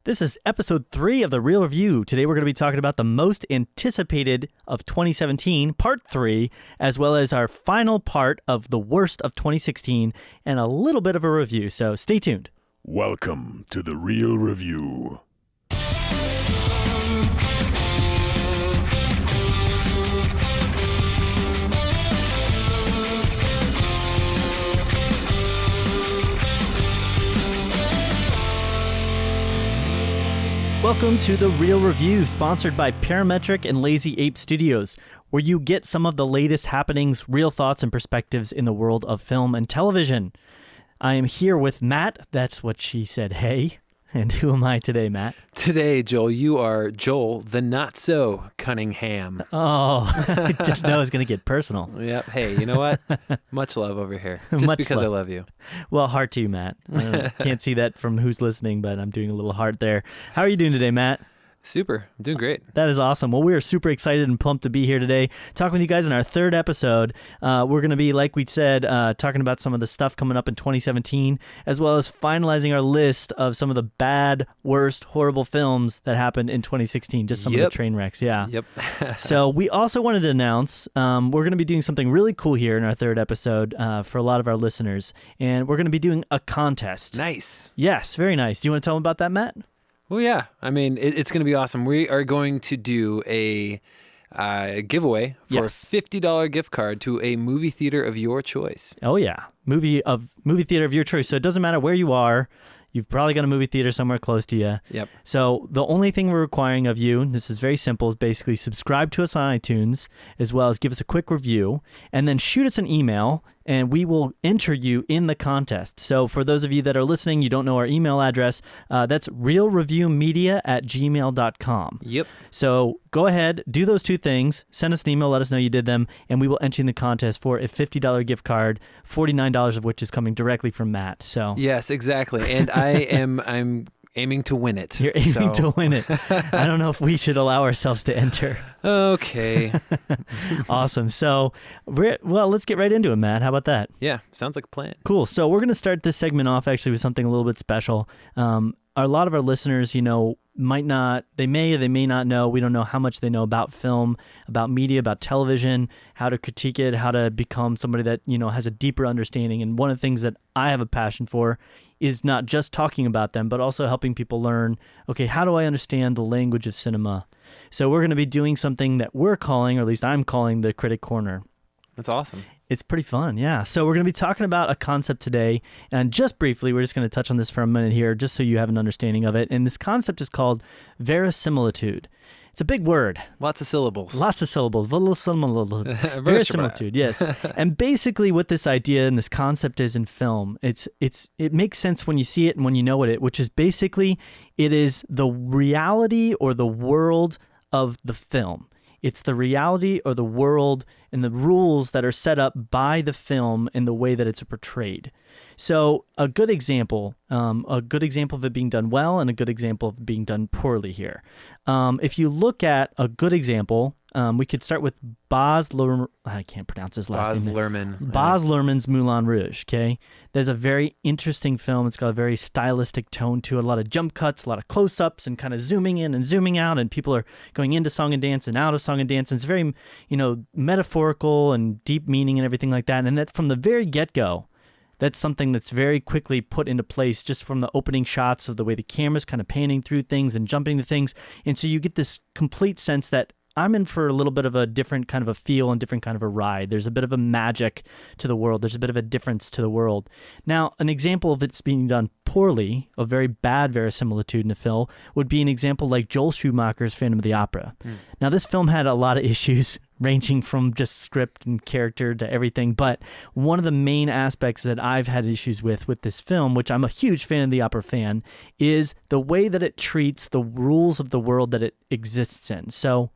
This is episode 3 of The Real Review. Today we're going to be talking about the most anticipated of 2017, part 3, as well as our final part of the worst of 2016, and a little bit of a review, so stay tuned. Welcome to The Real Review. Welcome to The Real Review, sponsored by Parametric and Lazy Ape Studios, where you get some of the latest happenings, real thoughts, and perspectives in the world of film and television. I am here with Matt. That's what she said, hey. And who am I today, Matt? Today, Joel, you are Joel, the not-so Cunningham. Oh, I didn't know it was going to get personal. Yep. Hey, you know what? Much love over here. Just Much because love. I love you. Well, heart to you, Matt. Can't see that from who's listening, but I'm doing a little heart there. How are you doing today, Matt? Super. I'm doing great. That is awesome. Well, we are super excited and pumped to be here today, talking with you guys in our third episode. We're going to be, like we said, talking about some of the stuff coming up in 2017, as well as finalizing our list of some of the bad, worst, horrible films that happened in 2016, just some of the train wrecks. Yeah. Yep. So we also wanted to announce we're going to be doing something really cool here in our third episode for a lot of our listeners, and we're going to be doing a contest. Nice. Yes, very nice. Do you want to tell them about that, Matt? Well, yeah. I mean, it's going to be awesome. We are going to do a giveaway for a $50 gift card to a movie theater of your choice. Oh, yeah. Movie theater of your choice. So it doesn't matter where you are. You've probably got a movie theater somewhere close to you. Yep. So the only thing we're requiring of you, and this is very simple, is basically subscribe to us on iTunes, as well as give us a quick review, and then shoot us an email, and we will enter you in the contest. So for those of you that are listening, you don't know our email address, that's realreviewmedia@gmail.com. Yep. So go ahead, do those two things, send us an email, let us know you did them, and we will enter you in the contest for a $50 gift card, $49 of which is coming directly from Matt. So Yes, exactly. And I'm aiming to win it. You're aiming to win it. I don't know if we should allow ourselves to enter. Okay. Awesome. So, let's get right into it, Matt. How about that? Yeah, sounds like a plan. Cool. So we're going to start this segment off actually with something a little bit special. A lot of our listeners, they may or they may not know, we don't know how much they know about film, about media, about television, how to critique it, how to become somebody that, has a deeper understanding. And one of the things that I have a passion for is not just talking about them, but also helping people learn, okay, how do I understand the language of cinema? So we're going to be doing something that we're calling, or at least I'm calling, the Critic Corner. That's awesome. It's pretty fun, yeah. So we're going to be talking about a concept today, and just briefly, we're just going to touch on this for a minute here, just so you have an understanding of it. And this concept is called verisimilitude. It's a big word. Lots of syllables. Verisimilitude, yes. And basically what this idea and this concept is in film, it makes sense when you see it and when you know it, which is basically it is the reality or the world of the film. It's the reality or the world and the rules that are set up by the film in the way that it's portrayed. So a good example of it being done well and a good example of it being done poorly here. If you look at a good example, we could start with Baz Luhrmann. I can't pronounce his last name. Baz Luhrmann's Moulin Rouge, okay? There's a very interesting film. It's got a very stylistic tone to it, a lot of jump cuts, a lot of close-ups, and kind of zooming in and zooming out, and people are going into song and dance and out of song and dance, and it's very, metaphorical and deep meaning and everything like that, and that's from the very get-go. That's something that's very quickly put into place just from the opening shots of the way the camera's kind of panning through things and jumping to things, and so you get this complete sense that I'm in for a little bit of a different kind of a feel and different kind of a ride. There's a bit of a magic to the world. There's a bit of a difference to the world. Now, an example of it's being done poorly, a very bad verisimilitude in a film, would be an example like Joel Schumacher's Phantom of the Opera. Now, this film had a lot of issues ranging from just script and character to everything, but one of the main aspects that I've had issues with this film, which I'm a huge Phantom of the Opera fan, is the way that it treats the rules of the world that it exists in. So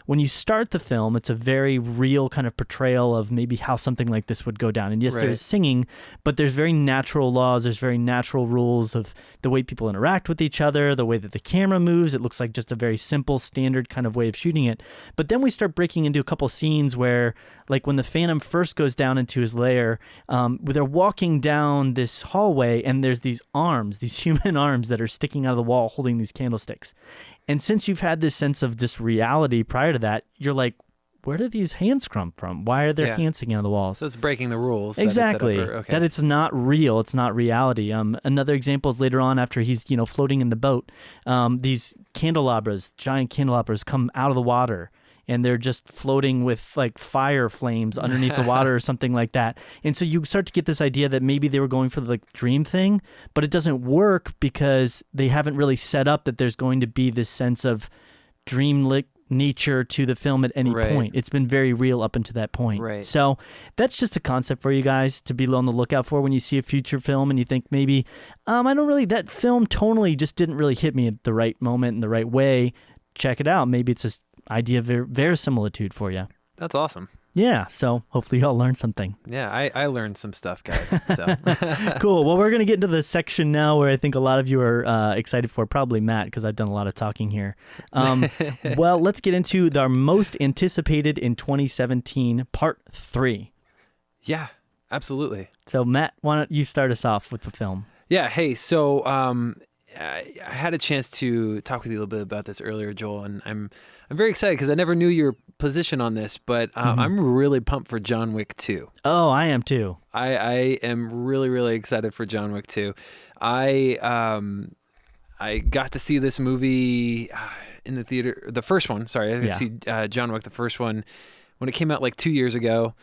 when you start the film, it's a very real kind of portrayal of maybe how something like this would go down. And yes, there's singing, but there's very natural laws. There's very natural rules of the way people interact with each other, the way that the camera moves. It looks like just a very simple, standard kind of way of shooting it. But then we start breaking into a couple scenes where, like when the Phantom first goes down into his lair, they're walking down this hallway and there's these arms, these human arms that are sticking out of the wall holding these candlesticks. And since you've had this sense of just reality prior to that, you're like, where do these hands come from? Why are there hands sticking out of the walls? So it's breaking the rules. Exactly. That it's not real. It's not reality. Another example is later on after he's, floating in the boat. These candelabras, giant candelabras come out of the water. And they're just floating with like fire flames underneath the water or something like that. And so you start to get this idea that maybe they were going for the dream thing, but it doesn't work because they haven't really set up that there's going to be this sense of dreamlike nature to the film at any point. It's been very real up until that point. Right. So that's just a concept for you guys to be on the lookout for when you see a future film and you think maybe, that film tonally just didn't really hit me at the right moment in the right way. Check it out. Maybe it's just idea of verisimilitude for you. That's awesome. Yeah, so hopefully y'all learned something. Yeah, I learned some stuff, guys. So cool. Well, we're going to get into the section now where I think a lot of you are excited for, probably Matt, because I've done a lot of talking here. Well, let's get into our most anticipated in 2017, part 3. Yeah, absolutely. So Matt, why don't you start us off with the film? Yeah, hey, so I had a chance to talk with you a little bit about this earlier, Joel, and I'm very excited because I never knew your position on this, but I'm really pumped for John Wick 2. Oh, I am too. I am really, really excited for John Wick 2. I got to see this movie in the theater, the first one, sorry. I got to see John Wick, the first one, when it came out like 2 years ago.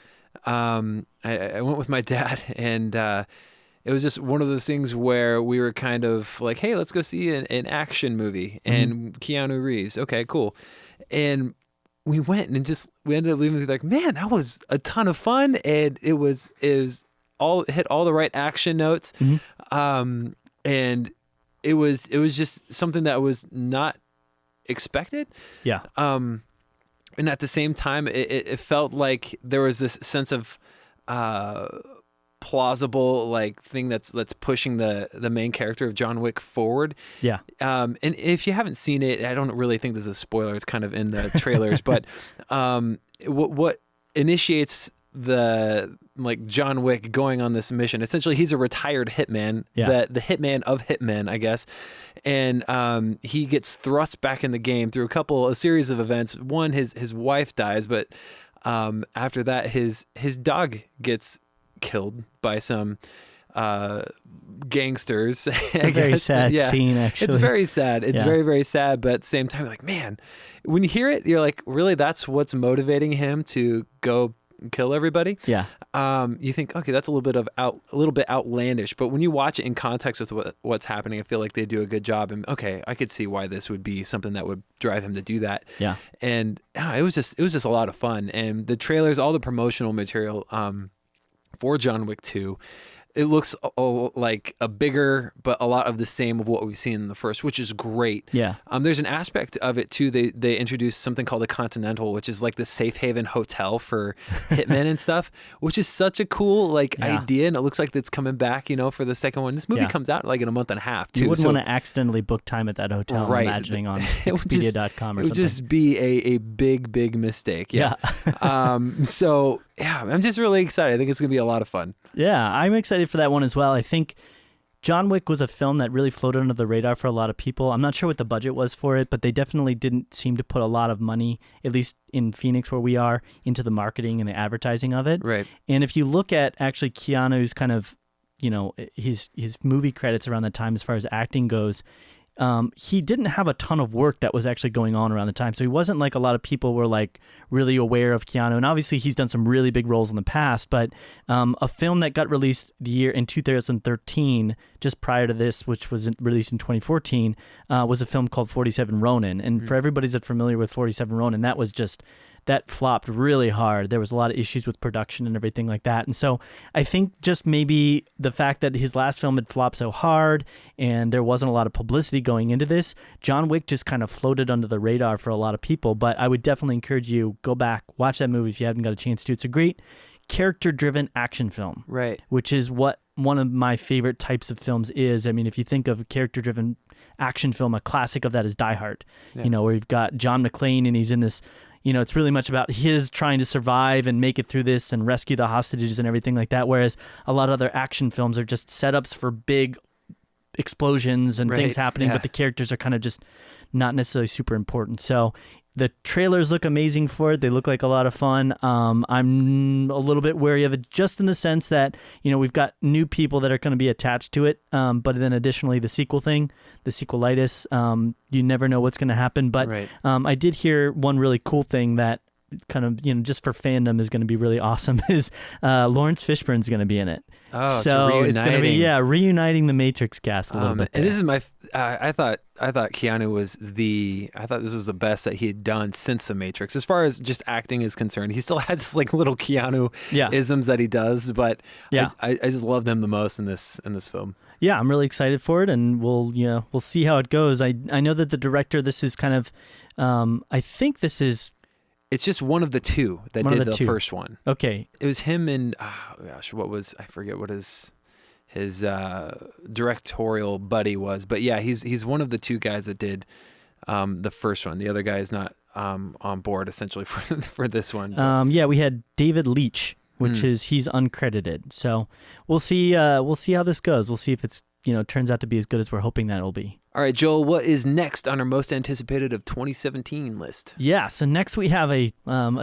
I went with my dad, and it was just one of those things where we were kind of like, hey, let's go see an action movie and Keanu Reeves. Okay, cool. And we went and we ended up leaving like, man, that was a ton of fun. And it hit all the right action notes. And it was just something that was not expected. Yeah. And at the same time, it felt like there was this sense of, plausible like thing that's pushing the main character of John Wick forward. Yeah. And if you haven't seen it, I don't really think this is a spoiler. It's kind of in the trailers, but what initiates the like John Wick going on this mission? Essentially, he's a retired hitman, the hitman of hitmen, I guess, and he gets thrust back in the game through a series of events. One, his wife dies, but after that, his dog gets killed by some gangsters. It's a very sad scene, actually. It's very sad. It's very, very sad, but at the same time, you're like, man, when you hear it, you're like, really, that's what's motivating him to go kill everybody? Yeah. You think, okay, that's a little bit outlandish, but when you watch it in context with what's happening, I feel like they do a good job. And okay, I could see why this would be something that would drive him to do that. Yeah. And it was just a lot of fun. And the trailers, all the promotional material, for John Wick 2, it looks like a bigger, but a lot of the same of what we've seen in the first, which is great. Yeah. There's an aspect of it too. They introduced something called the Continental, which is like the safe haven hotel for hitmen and stuff, which is such a cool idea. And it looks like it's coming back, for the second one. This movie comes out like in a month and a half too. You wouldn't want to accidentally book time at that hotel, I'm imagining on Expedia.com or something. It would just be a big, big mistake. Yeah. So yeah, I'm just really excited. I think it's going to be a lot of fun. Yeah, I'm excited for that one as well. I think John Wick was a film that really floated under the radar for a lot of people. I'm not sure what the budget was for it, but they definitely didn't seem to put a lot of money, at least in Phoenix where we are, into the marketing and the advertising of it. Right. And if you look at actually Keanu's kind of, his movie credits around that time as far as acting goes, he didn't have a ton of work that was actually going on around the time. So he wasn't like a lot of people were like really aware of Keanu. And obviously he's done some really big roles in the past, but a film that got released in 2013, just prior to this, which was released in 2014, was a film called 47 Ronin. And for everybody that's familiar with 47 Ronin, that was just that flopped really hard. There was a lot of issues with production and everything like that. And so I think just maybe the fact that his last film had flopped so hard and there wasn't a lot of publicity going into this, John Wick just kind of floated under the radar for a lot of people. But I would definitely encourage you, go back, watch that movie if you haven't got a chance to. It's a great character-driven action film, right? Which is what one of my favorite types of films is. I mean, if you think of a character-driven action film, a classic of that is Die Hard, where you've got John McClane and he's in this, it's really much about his trying to survive and make it through this and rescue the hostages and everything like that. Whereas a lot of other action films are just setups for big explosions and things happening, but the characters are kind of just not necessarily super important. So the trailers look amazing for it. They look like a lot of fun. I'm a little bit wary of it just in the sense that, we've got new people that are going to be attached to it. But then additionally, the sequel thing, the sequelitis, you never know what's going to happen. But I did hear one really cool thing that kind of, just for fandom is going to be really awesome is Lawrence Fishburne's going to be in it. Oh, so it's going to be reuniting the Matrix cast a little bit. And this is my I thought Keanu was this was the best that he had done since the Matrix. As far as just acting is concerned, he still has like little Keanu isms that he does, but I just loved him the most in this film. Yeah, I'm really excited for it, and we'll see how it goes. I know that the director, this is kind of I think this is. It's just one of the two that did the first one. Okay. It was him and, I forget what his directorial buddy was. But yeah, he's one of the two guys that did the first one. The other guy is not on board, essentially, for this one. We had David Leitch, which he's uncredited. So we'll see how this goes. We'll see if it's, turns out to be as good as we're hoping that it'll be. All right, Joel, what is next on our most anticipated of 2017 list? Yeah, so next we have a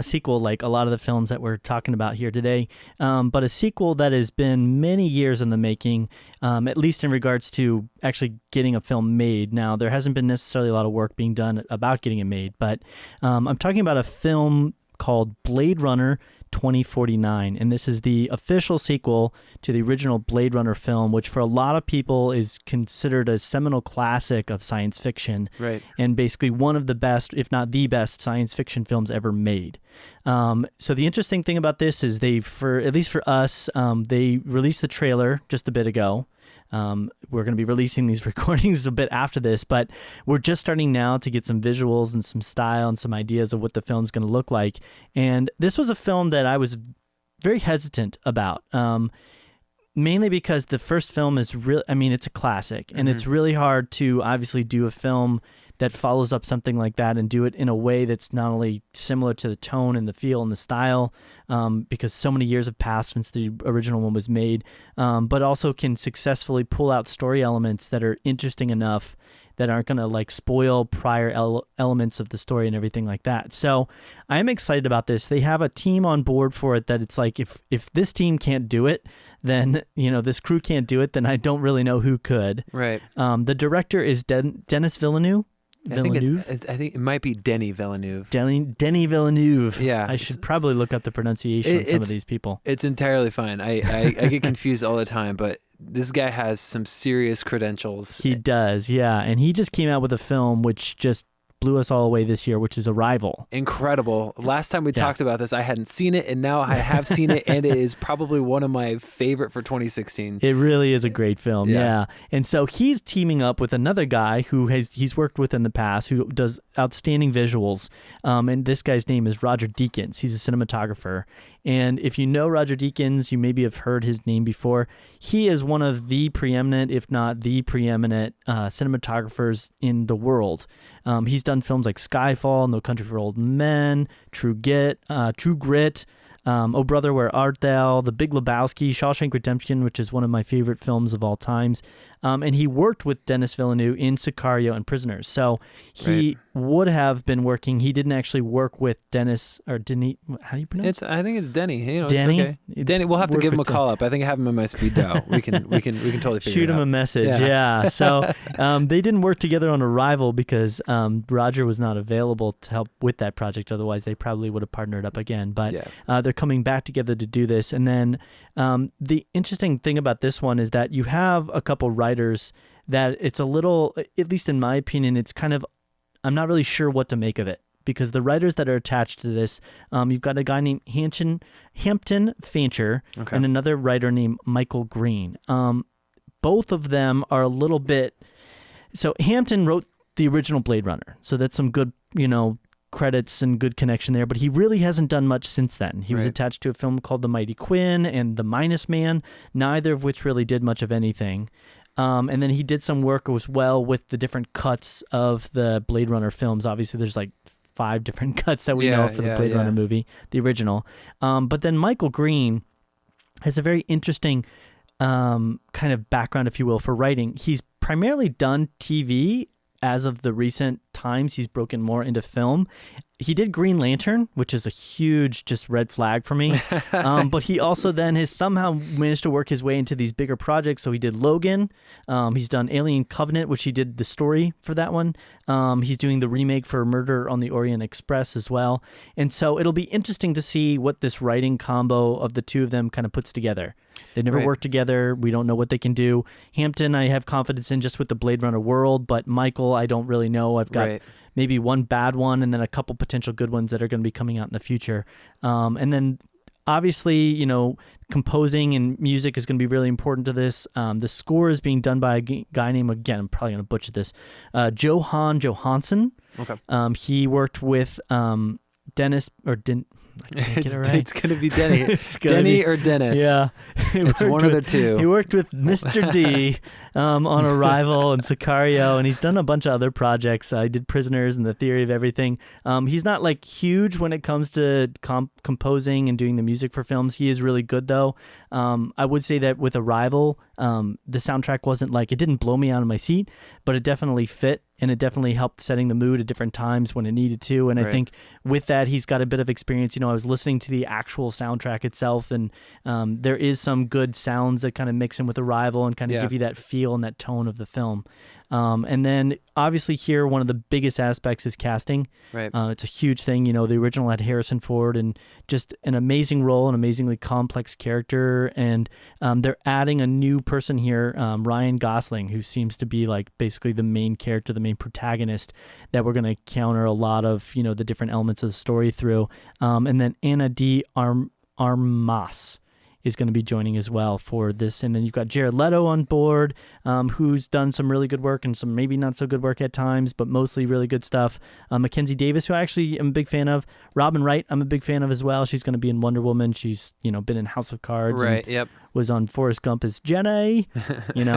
sequel like a lot of the films that we're talking about here today, but a sequel that has been many years in the making, at least in regards to actually getting a film made. Now, there hasn't been necessarily a lot of work being done about getting it made, but I'm talking about a film called Blade Runner 2049, and this is the official sequel to the original Blade Runner film, which for a lot of people is considered a seminal classic of science fiction, and basically one of the best, if not the best, science fiction films ever made. So the interesting thing about this is at least for us, they released the trailer just a bit ago. We're going to be releasing these recordings a bit after this, but we're just starting now to get some visuals and some style and some ideas of what the film's going to look like. And this was a film that I was very hesitant about, mainly because the first film is it's a classic, and it's really hard to obviously do a film that follows up something like that and do it in a way that's not only similar to the tone and the feel and the style, because so many years have passed since the original one was made, but also can successfully pull out story elements that are interesting enough that aren't going to like spoil prior elements of the story and everything like that. So I'm excited about this. They have a team on board for it that it's like, if this team can't do it, then, this crew can't do it, then I don't really know who could. Right. The director is Denis Villeneuve. I think it might be Denis Villeneuve. Denis Villeneuve. Yeah. I should probably look up the pronunciation of some of these people. It's entirely fine. I get confused all the time, but this guy has some serious credentials. He does, yeah. And he just came out with a film which just blew us all away this year, which is Arrival. Incredible. Last time we talked about this, I hadn't seen it, and now I have seen it, and it is probably one of my favorite for 2016. It really is a great film, yeah. And so he's teaming up with another guy who he's worked with in the past, who does outstanding visuals, and this guy's name is Roger Deakins. He's a cinematographer. And if you know Roger Deakins, you maybe have heard his name before. He is one of the preeminent, if not the preeminent, cinematographers in the world. He's done films like Skyfall, No Country for Old Men, True Grit, Oh Brother, Where Art Thou, The Big Lebowski, Shawshank Redemption, which is one of my favorite films of all times. And he worked with Denis Villeneuve in Sicario and Prisoners. So he would have been working. He didn't actually work with Denis, or Denis, how do you pronounce it? I think it's Denny. Denny? It's okay. Denny, we'll have to give him a call up. I think I have him in my speed dial. We can totally figure it out. Shoot him a message, yeah. So they didn't work together on Arrival because Roger was not available to help with that project. Otherwise, they probably would have partnered up again. But they're coming back together to do this. And then the interesting thing about this one is that you have a couple writers that it's a little, at least in my opinion, it's kind of, I'm not really sure what to make of it, because the writers that are attached to this, you've got a guy named Hampton Fancher and another writer named Michael Green. Both of them are a little bit... So Hampton wrote the original Blade Runner, so that's some good, credits and good connection there, but he really hasn't done much since then. He was attached to a film called The Mighty Quinn and The Minus Man, neither of which really did much of anything. And then he did some work as well with the different cuts of the Blade Runner films. Obviously, there's like 5 different cuts that we know for the Blade Runner movie, the original. But then Michael Green has a very interesting kind of background, if you will, for writing. He's primarily done TV. As of the recent times, he's broken more into film. He did Green Lantern, which is a huge just red flag for me. But he also then has somehow managed to work his way into these bigger projects. So he did Logan. He's done Alien Covenant, which he did the story for that one. He's doing the remake for Murder on the Orient Express as well. And so it'll be interesting to see what this writing combo of the two of them kind of puts together. They never worked together. We don't know what they can do. Hampton, I have confidence in just with the Blade Runner world, but Michael, I don't really know. I've got maybe one bad one and then a couple potential good ones that are going to be coming out in the future. And then obviously, composing and music is going to be really important to this. The score is being done by a guy named, again, I'm probably going to butcher this, Johan Johansson. Okay. He worked with Dennis, or I can't get it right. It's going to be Denny. Denny or Dennis. Yeah. It's one of the two. He worked with Mr. D on Arrival and Sicario, and he's done a bunch of other projects. He did Prisoners and The Theory of Everything. He's not like huge when it comes to composing and doing the music for films. He is really good, though. I would say that with Arrival, the soundtrack wasn't like, it didn't blow me out of my seat, but it definitely fit. And it definitely helped setting the mood at different times when it needed to. And I think with that, he's got a bit of experience. I was listening to the actual soundtrack itself, and there is some good sounds that kind of mix in with Arrival and kind of give you that feel and that tone of the film. And then obviously here, one of the biggest aspects is casting. Right. It's a huge thing. The original had Harrison Ford and just an amazing role, an amazingly complex character. And they're adding a new person here, Ryan Gosling, who seems to be like basically the main character, the main protagonist that we're going to counter a lot of, the different elements of the story through. And then Anna de Armas is going to be joining as well for this. And then you've got Jared Leto on board, who's done some really good work and some maybe not so good work at times, but mostly really good stuff. Mackenzie Davis, who I actually am a big fan of. Robin Wright, I'm a big fan of as well. She's going to be in Wonder Woman. She's, been in House of Cards. Right, yep. Was on Forrest Gump as Jenny,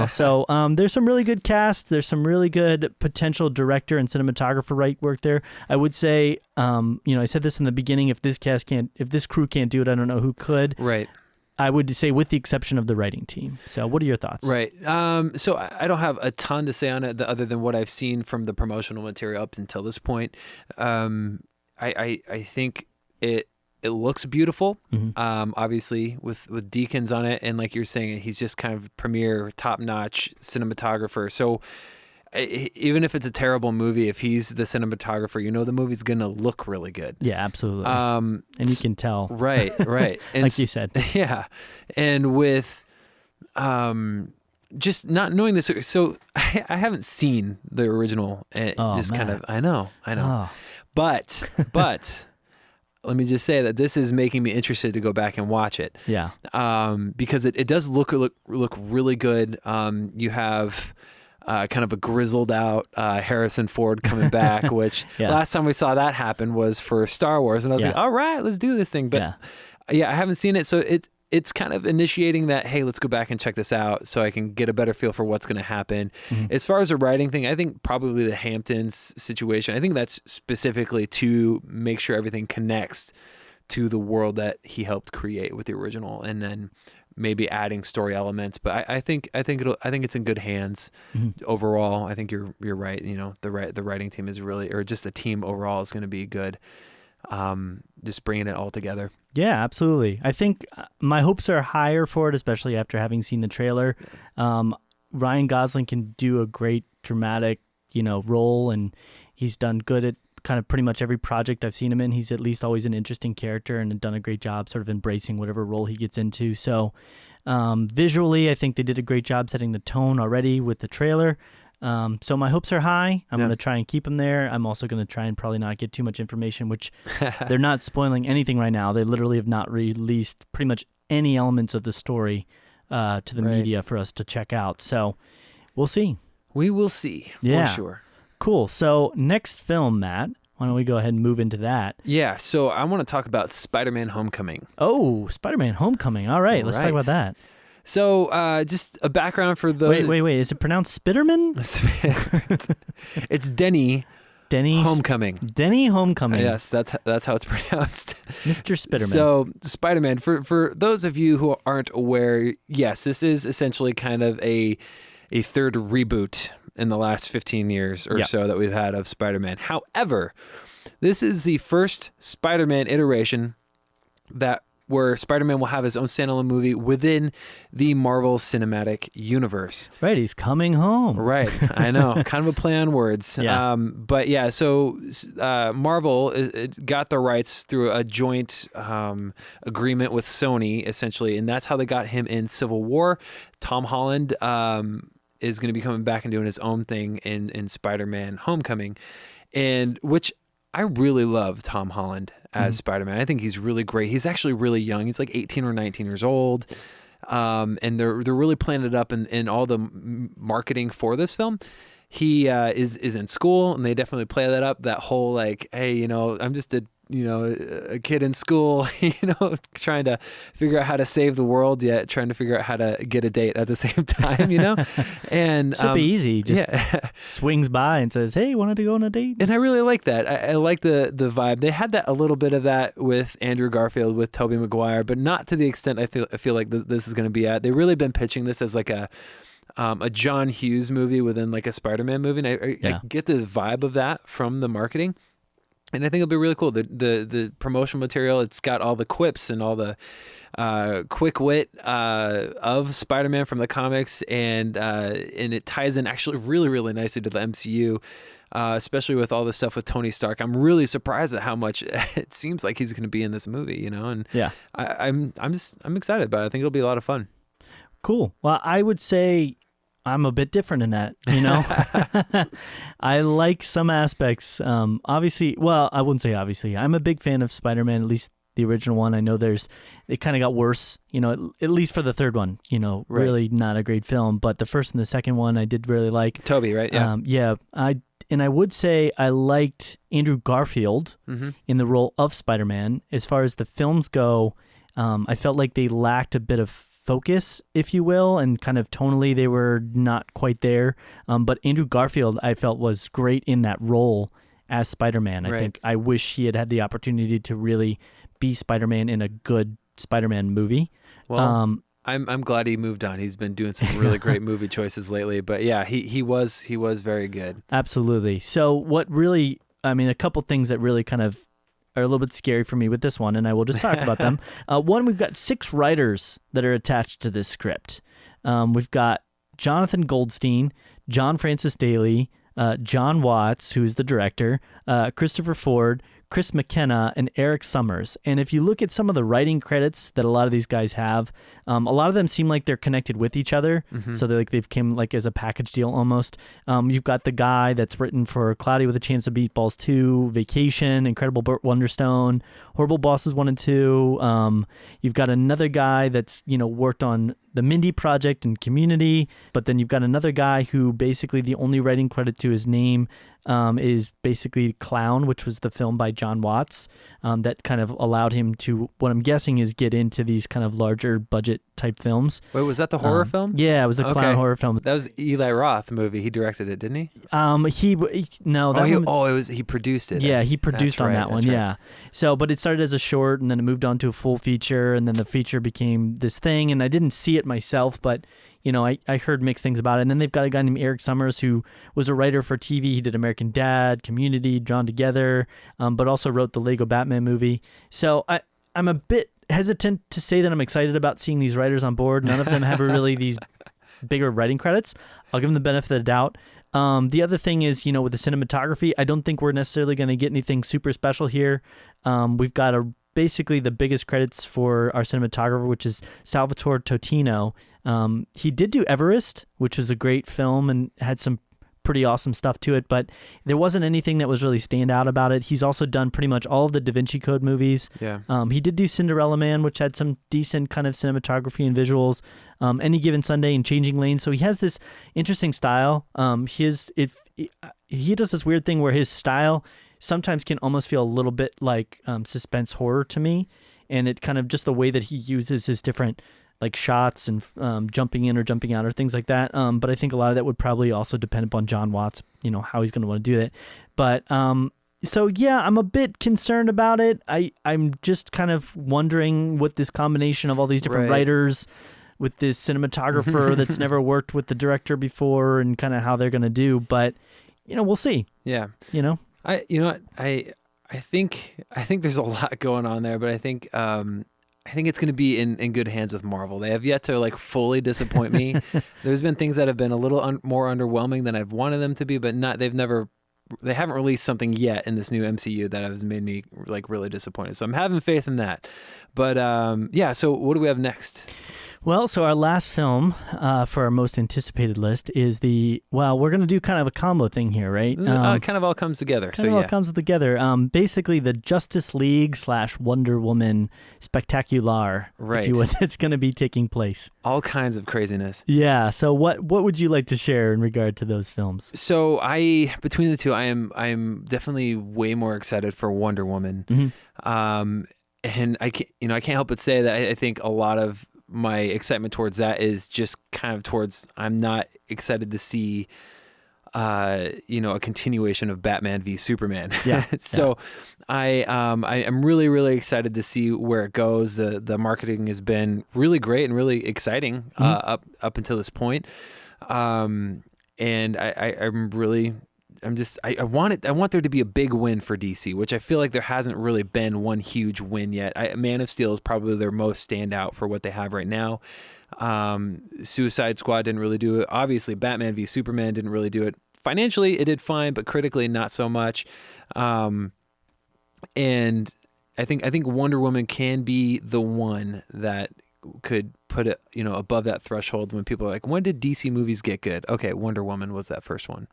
So there's some really good cast. There's some really good potential director and cinematographer work there. I would say, I said this in the beginning, if this crew can't do it, I don't know who could. Right. I would say with the exception of the writing team. So what are your thoughts? Right. So I don't have a ton to say on it other than what I've seen from the promotional material up until this point. I think it looks beautiful. Mm-hmm. Obviously with Deakins on it. And like you're saying, he's just kind of premier top-notch cinematographer. So even if it's a terrible movie, if he's the cinematographer, the movie's going to look really good. Yeah, absolutely. And you can tell. Right. And like you said. Yeah. And with just not knowing this, so I haven't seen the original. I know. Oh. But let me just say that this is making me interested to go back and watch it. Yeah. Because it does look really good. You have kind of a grizzled out Harrison Ford coming back, which last time we saw that happen was for Star Wars. And I was like, all right, let's do this thing. But I haven't seen it. So it's kind of initiating that, hey, let's go back and check this out so I can get a better feel for what's going to happen. Mm-hmm. As far as the writing thing, I think probably the Hamptons situation, I think that's specifically to make sure everything connects to the world that he helped create with the original. And then maybe adding story elements, but I think it's in good hands. Mm-hmm. Overall. I think you're right. The writing team is really, or just the team overall is going to be good. Just bringing it all together. Yeah, absolutely. I think my hopes are higher for it, especially after having seen the trailer. Ryan Gosling can do a great dramatic, role, and he's done good at kind of pretty much every project I've seen him in. He's at least always an interesting character and done a great job sort of embracing whatever role he gets into. So visually, I think they did a great job setting the tone already with the trailer. So my hopes are high. I'm Yeah. going to try and keep them there. I'm also going to try and probably not get too much information, which they're not spoiling anything right now. They literally have not released pretty much any elements of the story to the media for us to check out. So we'll see. We will see, Yeah. for sure. Cool. So next film, Matt, why don't we go ahead and move into that? Yeah, so I want to talk about Spider-Man Homecoming. Oh, Spider-Man Homecoming. All right, let's talk about that. So just a background for those... Wait. Is it pronounced Spiderman? It's Denny Homecoming. Denny Homecoming. Yes, that's how it's pronounced. Mr. Spiderman. So Spider-Man, for those of you who aren't aware, yes, this is essentially kind of a third reboot in the last 15 years or so that we've had of Spider-Man. However, this is the first Spider-Man iteration where Spider-Man will have his own standalone movie within the Marvel Cinematic Universe. Right, he's coming home. Right, I know. Kind of a play on words. Yeah. But yeah, so Marvel got the rights through a joint agreement with Sony, essentially, and that's how they got him in Civil War. Tom Holland is going to be coming back and doing his own thing in Spider-Man Homecoming, and which I really love Tom Holland as Spider-Man. I think he's really great. He's actually really young. He's like 18 or 19 years old. And they're really playing it up in all the marketing for this film. He is in school, and they definitely play that up. That whole like, hey, I'm just a kid in school, trying to figure out how to save the world, yet trying to figure out how to get a date at the same time, And should be easy. Just swings by and says, "Hey, wanted to go on a date?" And I really like that. I like the vibe. They had that a little bit of that with Andrew Garfield, with Tobey Maguire, but not to the extent I feel like this is going to be at. They've really been pitching this as like a John Hughes movie within like a Spider-Man movie. And I get the vibe of that from the marketing. And I think it'll be really cool. The promotional material, it's got all the quips and all the quick wit of Spider-Man from the comics, and it ties in actually really, really nicely to the MCU, especially with all the stuff with Tony Stark. I'm really surprised at how much it seems like he's going to be in this movie, And I'm excited about it. I think it'll be a lot of fun. Cool. Well, I would say I'm a bit different in that, I like some aspects. Obviously, well, I wouldn't say obviously. I'm a big fan of Spider-Man, at least the original one. I know it kind of got worse, at least for the third one, really not a great film. But the first and the second one I did really like. Tobey, right? Yeah. I would say I liked Andrew Garfield in the role of Spider-Man. As far as the films go, I felt like they lacked a bit of focus, if you will, and kind of tonally they were not quite there. But Andrew Garfield, I felt, was great in that role as Spider-Man. I think I wish he had the opportunity to really be Spider-Man in a good Spider-Man movie. Well, I'm glad he moved on. He's been doing some really great movie choices lately. But yeah, he was very good. Absolutely. So what really, a couple things that really kind of are a little bit scary for me with this one, and I will just talk about them. One, we've got 6 writers that are attached to this script. We've got Jonathan Goldstein, John Francis Daly, John Watts, who's the director, Christopher Ford, Chris McKenna, and Eric Summers. And if you look at some of the writing credits that a lot of these guys have, a lot of them seem like they're connected with each other. So they've came like as a package deal almost. You've got the guy that's written for Cloudy with a Chance of Meatballs 2, Vacation, Incredible Wonderstone, Horrible Bosses 1 and 2. You've got another guy that's, worked on the Mindy Project and Community, but then you've got another guy who basically the only writing credit to his name is basically Clown, which was the film by John Watts that kind of allowed him to, what I'm guessing is, get into these kind of larger budget type films. Wait, was that the horror film? Yeah, it was the Clown horror film. That was Eli Roth movie. He directed it, didn't he? He produced it. Yeah, he produced on that one. Right. Yeah. So, but it started as a short, and then it moved on to a full feature, and then the feature became this thing. And I didn't see it myself, but I heard mixed things about it. And then they've got a guy named Eric Summers who was a writer for TV. He did American Dad, Community, Drawn Together, but also wrote the Lego Batman movie. So I'm a bit hesitant to say that I'm excited about seeing these writers on board. None of them have really these bigger writing credits. I'll give them the benefit of the doubt. The other thing is, with the cinematography, I don't think we're necessarily going to get anything super special here. We've got basically the biggest credits for our cinematographer, which is Salvatore Totino. He did do Everest, which was a great film and had some pretty awesome stuff to it, but there wasn't anything that was really stand out about it. He's also done pretty much all of the Da Vinci Code movies. Yeah. He did do Cinderella Man, which had some decent kind of cinematography and visuals. Any Given Sunday and Changing Lanes. So he has this interesting style. He does this weird thing where his style sometimes can almost feel a little bit like suspense horror to me, and it kind of just the way that he uses his different like shots and jumping in or jumping out or things like that. But I think a lot of that would probably also depend upon John Watts, how he's going to want to do that. But so yeah, I'm a bit concerned about it. I'm just kind of wondering what this combination of all these different writers with this cinematographer that's never worked with the director before and kind of how they're going to do. But, we'll see. Yeah. I think there's a lot going on there, but I think it's going to be in good hands with Marvel. They have yet to like fully disappoint me. There's been things that have been a little more underwhelming than I've wanted them to be, but they haven't released something yet in this new MCU that has made me like really disappointed. So I'm having faith in that. But yeah, so what do we have next? Well, so our last film for our most anticipated list is we're going to do kind of a combo thing here, right? It kind of all comes together. All comes together. Basically, the Justice League / Wonder Woman Spectacular, if you would, that's going to be taking place. All kinds of craziness. Yeah. So what would you like to share in regard to those films? So between the two, I'm definitely way more excited for Wonder Woman. Mm-hmm. And I can't help but say that I think a lot of my excitement towards that is just kind of towards I'm not excited to see a continuation of Batman v Superman. Yeah. So I am really, really excited to see where it goes. The marketing has been really great and really exciting up until this point. And I want there to be a big win for DC, which I feel like there hasn't really been one huge win yet. Man of Steel is probably their most standout for what they have right now. Suicide Squad didn't really do it. Obviously, Batman v Superman didn't really do it. Financially, it did fine, but critically, not so much. And I think Wonder Woman can be the one that could put it, above that threshold when people are like, when did DC movies get good? Okay, Wonder Woman was that first one.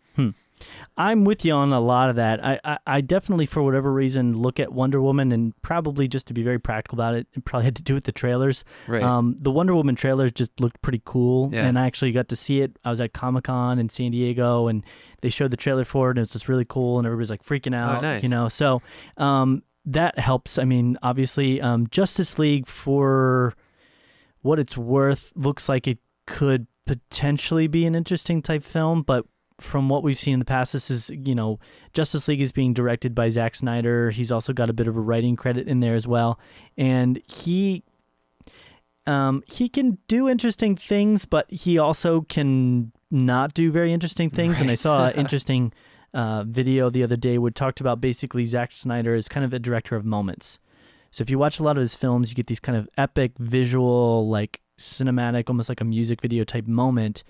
I'm with you on a lot of that. I definitely, for whatever reason, look at Wonder Woman, and probably just to be very practical about it, it probably had to do with the trailers. Right. The Wonder Woman trailers just looked pretty cool, yeah. And I actually got to see it. I was at Comic-Con in San Diego, and they showed the trailer for it, and it was just really cool, and everybody's like freaking out. Oh, nice. So that helps. I mean, obviously, Justice League, for what it's worth, looks like it could potentially be an interesting type film, but from what we've seen in the past, this is, Justice League is being directed by Zack Snyder. He's also got a bit of a writing credit in there as well. And he can do interesting things, but he also can not do very interesting things. Right. And I saw an interesting video the other day where it talked about basically Zack Snyder is kind of a director of moments. So if you watch a lot of his films, you get these kind of epic visual, like cinematic, almost like a music video type moment.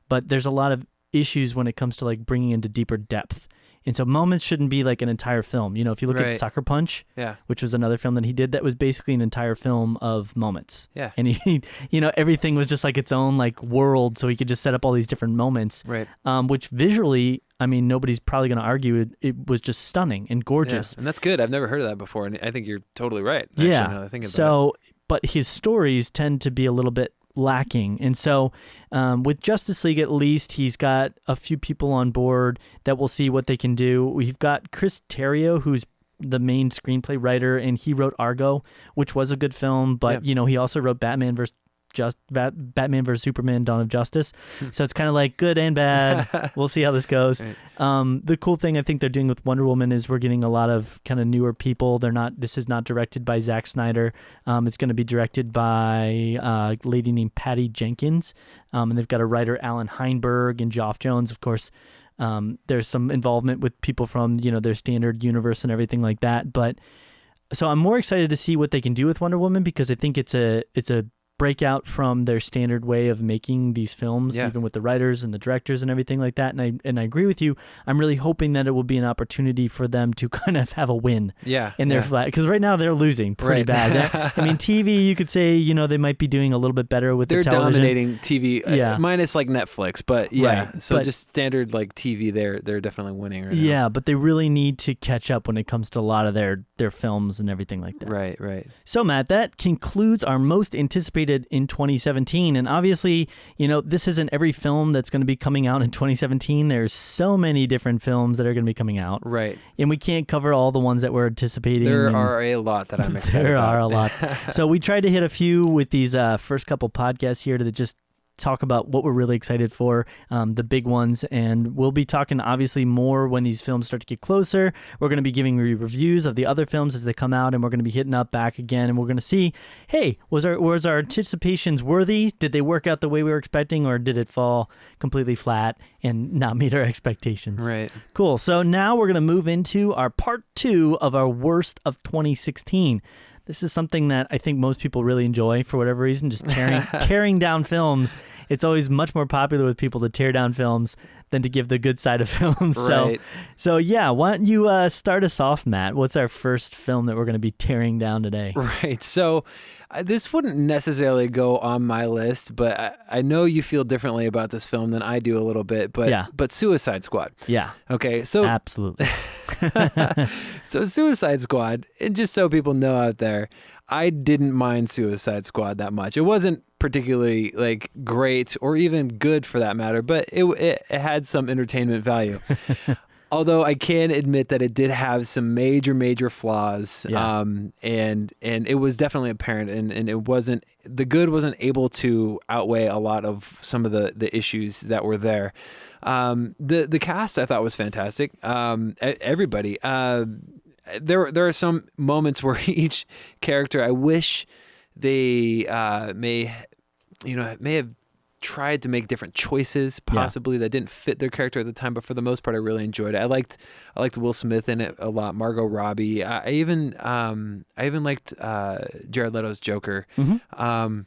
But there's a lot of issues when it comes to like bringing into deeper depth. And so moments shouldn't be like an entire film. If you look at Sucker Punch, which was another film that he did, that was basically an entire film of moments. Yeah. And he, everything was just like its own like world. So he could just set up all these different moments. Right. Which visually, I mean, nobody's probably going to argue it was just stunning and gorgeous. Yeah. And that's good. I've never heard of that before. And I think you're totally right. Actually, now that I think about it. But his stories tend to be a little bit lacking. And so with Justice League, at least, he's got a few people on board that will see what they can do. We've got Chris Terrio, who's the main screenplay writer, and he wrote Argo, which was a good film, but he also wrote Batman vs Superman: Dawn of Justice. So it's kind of like good and bad. We'll see how this goes. Right. The cool thing I think they're doing with Wonder Woman is we're getting a lot of kind of newer people. This is not directed by Zack Snyder. It's going to be directed by a lady named Patty Jenkins. And they've got a writer, Alan Heinberg, and Geoff Jones, of course. There's some involvement with people from, their standard universe and everything like that. But so I'm more excited to see what they can do with Wonder Woman, because I think it's a break out from their standard way of making these films, even with the writers and the directors and everything like that. And I agree with you. I'm really hoping that it will be an opportunity for them to kind of have a win in their flat, because right now they're losing pretty bad. I mean, TV, you could say, they might be doing a little bit better with the television. They're dominating TV, minus like Netflix, but so just standard like TV, they're definitely winning right now. Yeah, but they really need to catch up when it comes to a lot of their films and everything like that. Right. So Matt, that concludes our most anticipated in 2017. And obviously, this isn't every film that's going to be coming out in 2017. There's so many different films that are going to be coming out. Right. And we can't cover all the ones that we're anticipating. There are a lot that I'm excited about. There are a lot. So we tried to hit a few with these first couple podcasts here to just talk about what we're really excited for, the big ones, and we'll be talking obviously more when these films start to get closer. We're going to be giving reviews of the other films as they come out, and we're going to be hitting up back again, and we're going to see, hey, was our anticipations worthy? Did they work out the way we were expecting, or did it fall completely flat and not meet our expectations? Right. Cool. So now we're going to move into our part 2 of our worst of 2016. This is something that I think most people really enjoy for whatever reason, just tearing down films. It's always much more popular with people to tear down films than to give the good side of films. Right. So yeah, why don't you start us off, Matt? What's our first film that we're going to be tearing down today? Right. So this wouldn't necessarily go on my list, but I know you feel differently about this film than I do a little bit. But Suicide Squad. Yeah. Okay. So absolutely. So Suicide Squad, and just so people know out there, I didn't mind Suicide Squad that much. It wasn't particularly like great or even good for that matter, but it had some entertainment value. Although I can admit that it did have some major flaws, and it was definitely apparent, and it wasn't, the good wasn't able to outweigh a lot of some of the issues that were there. The cast I thought was fantastic. Everybody. There are some moments where each character, I wish they may have tried to make different choices possibly that didn't fit their character at the time, but for the most part I really enjoyed it. I liked Will Smith in it a lot, Margot Robbie. I even liked Jared Leto's Joker. Mm-hmm.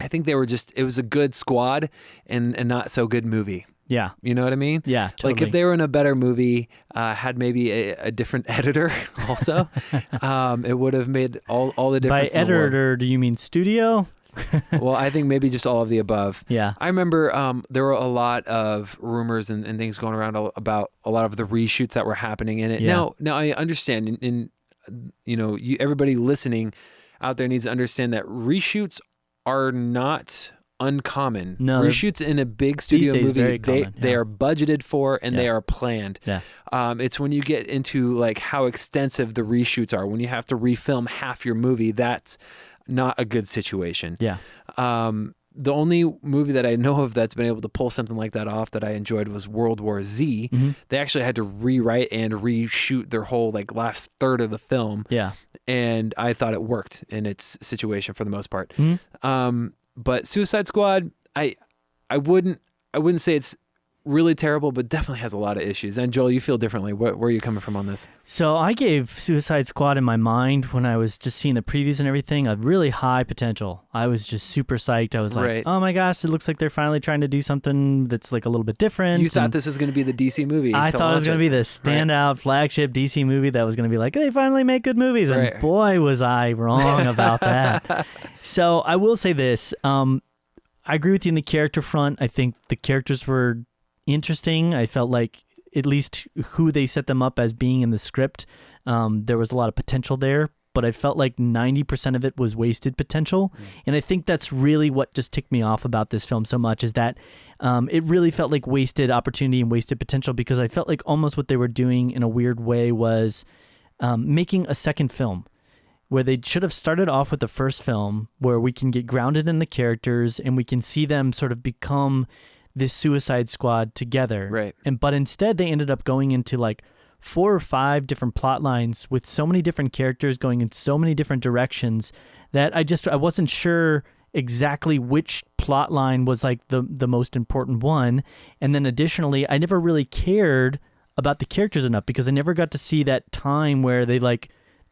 I think it was a good squad and not so good movie. Yeah. You know what I mean? Yeah, totally. Like if they were in a better movie, had maybe a different editor also, it would have made all the difference. By editor, do you mean studio? Well, I think maybe just all of the above. Yeah. I remember there were a lot of rumors and things going around about a lot of the reshoots that were happening in it. Yeah. Now I understand, and everybody listening out there needs to understand that reshoots are not uncommon. No, reshoots in a big studio movie, they are budgeted for and they are planned. Yeah. It's when you get into like how extensive the reshoots are, when you have to refilm half your movie, that's not a good situation. Yeah. The only movie that I know of that's been able to pull something like that off that I enjoyed was World War Z. Mm-hmm. They actually had to rewrite and reshoot their whole like last third of the film. Yeah. And I thought it worked in its situation for the most part. Mm-hmm. But Suicide Squad, I wouldn't say it's really terrible, but definitely has a lot of issues. And Joel, you feel differently. Where are you coming from on this? So I gave Suicide Squad in my mind when I was just seeing the previews and everything a really high potential. I was just super psyched. I was like, oh my gosh, it looks like they're finally trying to do something that's like a little bit different. You thought this was going to be the DC movie. I thought it was going to be the standout flagship DC movie that was going to be like, they finally make good movies. And boy, was I wrong about that. So I will say this. I agree with you in the character front. I think the characters were interesting. I felt like at least who they set them up as being in the script, there was a lot of potential there, but I felt like 90% of it was wasted potential. And I think that's really what just ticked me off about this film so much, is that it really felt like wasted opportunity and wasted potential, because I felt like almost what they were doing in a weird way was making a second film, where they should have started off with the first film where we can get grounded in the characters and we can see them sort of become this Suicide Squad together. Right. But instead they ended up going into like 4 or 5 different plot lines with so many different characters going in so many different directions that I wasn't sure exactly which plot line was like the most important one. And then additionally, I never really cared about the characters enough, because I never got to see that time where they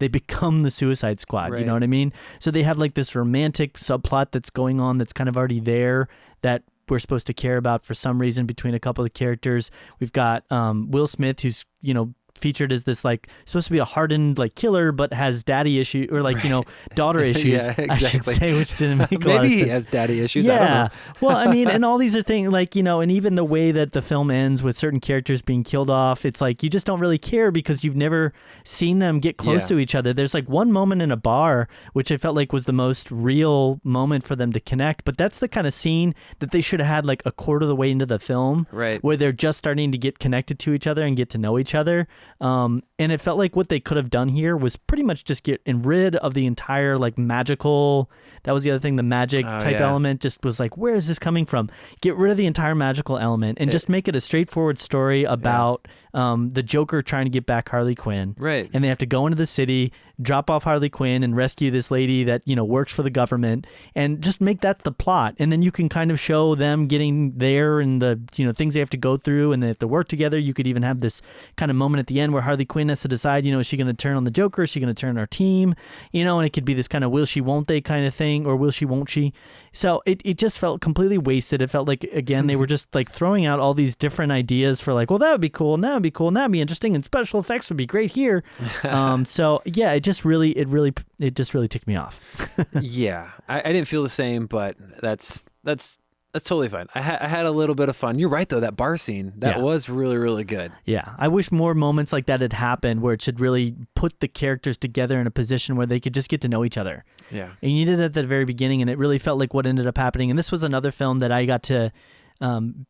they become the Suicide Squad. Right. You know what I mean? So they have like this romantic subplot that's going on that's kind of already there that we're supposed to care about for some reason between a couple of the characters. We've got Will Smith, who's, featured as this like supposed to be a hardened like killer, but has daddy issue or like daughter issues. Yeah, exactly. I should say, which didn't make a lot of Maybe sense. he has daddy issues. Yeah. I don't know. Well, I mean, and all these are things like and even the way that the film ends with certain characters being killed off, it's like you just don't really care because you've never seen them get close to each other. There's like one moment in a bar which I felt like was the most real moment for them to connect, but that's the kind of scene that they should have had like a quarter of the way into the film, right, where they're just starting to get connected to each other and get to know each other. And it felt like what they could have done here was pretty much just get rid of the entire like magical, that was the other thing, the magic type element just was like, where is this coming from? Get rid of the entire magical element and just make it a straightforward story about the Joker trying to get back Harley Quinn. Right. And they have to go into the city, drop off Harley Quinn and rescue this lady that, works for the government, and just make that the plot. And then you can kind of show them getting there and the, things they have to go through, and they have to work together. You could even have this kind of moment at the end where Harley Quinn has to decide, is she going to turn on the Joker? Is she going to turn on our team? And it could be this kind of will she, won't they kind of thing, or will she, won't she? So it just felt completely wasted. It felt like, again, they were just like throwing out all these different ideas for like, well, that would be cool, and that would be cool, and that would be interesting, and special effects would be great here. So yeah, it just really ticked me off. Yeah, I didn't feel the same, but that's totally fine. I had a little bit of fun. You're right though, that bar scene that was really, really good. Yeah, I wish more moments like that had happened where it should really put the characters together in a position where they could just get to know each other. Yeah, and you did it at the very beginning, and it really felt like what ended up happening. And this was another film that I got to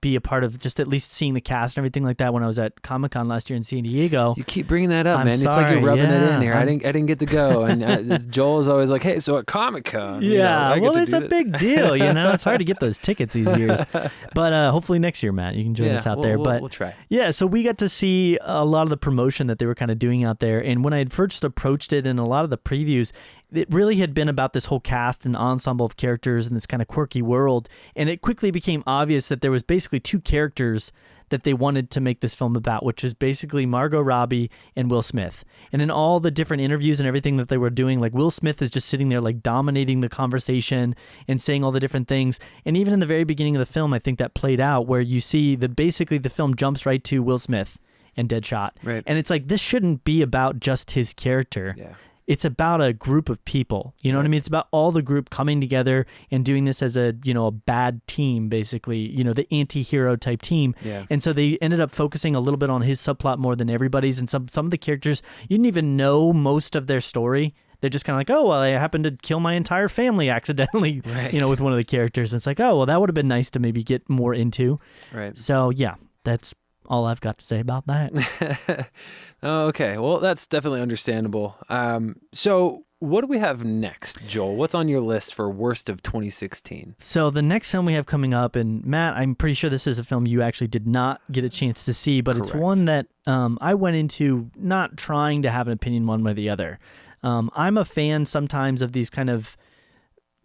be a part of, just at least seeing the cast and everything like that when I was at Comic-Con last year in San Diego. You keep bringing that up, I'm man. sorry, it's like you're rubbing it in here. I'm- I didn't get to go, and Joel is always like, "Hey, so at Comic-Con, Yeah, I get well, to it's do a this." big deal, It's hard to get those tickets these years. But hopefully next year, Matt, you can join us out there. But we'll try. Yeah, so we got to see a lot of the promotion that they were kind of doing out there. And when I had first approached it in a lot of the previews, it really had been about this whole cast and ensemble of characters in this kind of quirky world. And it quickly became obvious that there was basically two characters that they wanted to make this film about, which is basically Margot Robbie and Will Smith. And in all the different interviews and everything that they were doing, like Will Smith is just sitting there like dominating the conversation and saying all the different things. And even in the very beginning of the film, I think that played out where you see that basically the film jumps right to Will Smith and Deadshot. Right. And it's like, this shouldn't be about just his character. Yeah. It's about a group of people. You know what I mean? It's about all the group coming together and doing this as a bad team, basically, the anti-hero type team. Yeah. And so they ended up focusing a little bit on his subplot more than everybody's. And some of the characters, you didn't even know most of their story. They're just kind of like, oh, well, I happened to kill my entire family accidentally, with one of the characters. And it's like, oh, well, that would have been nice to maybe get more into. Right. So yeah, that's all I've got to say about that. Oh, okay. Well, that's definitely understandable. So what do we have next, Joel? What's on your list for worst of 2016? So the next film we have coming up, and Matt, I'm pretty sure this is a film you actually did not get a chance to see, but It's one that I went into not trying to have an opinion one way or the other. I'm a fan sometimes of these kind of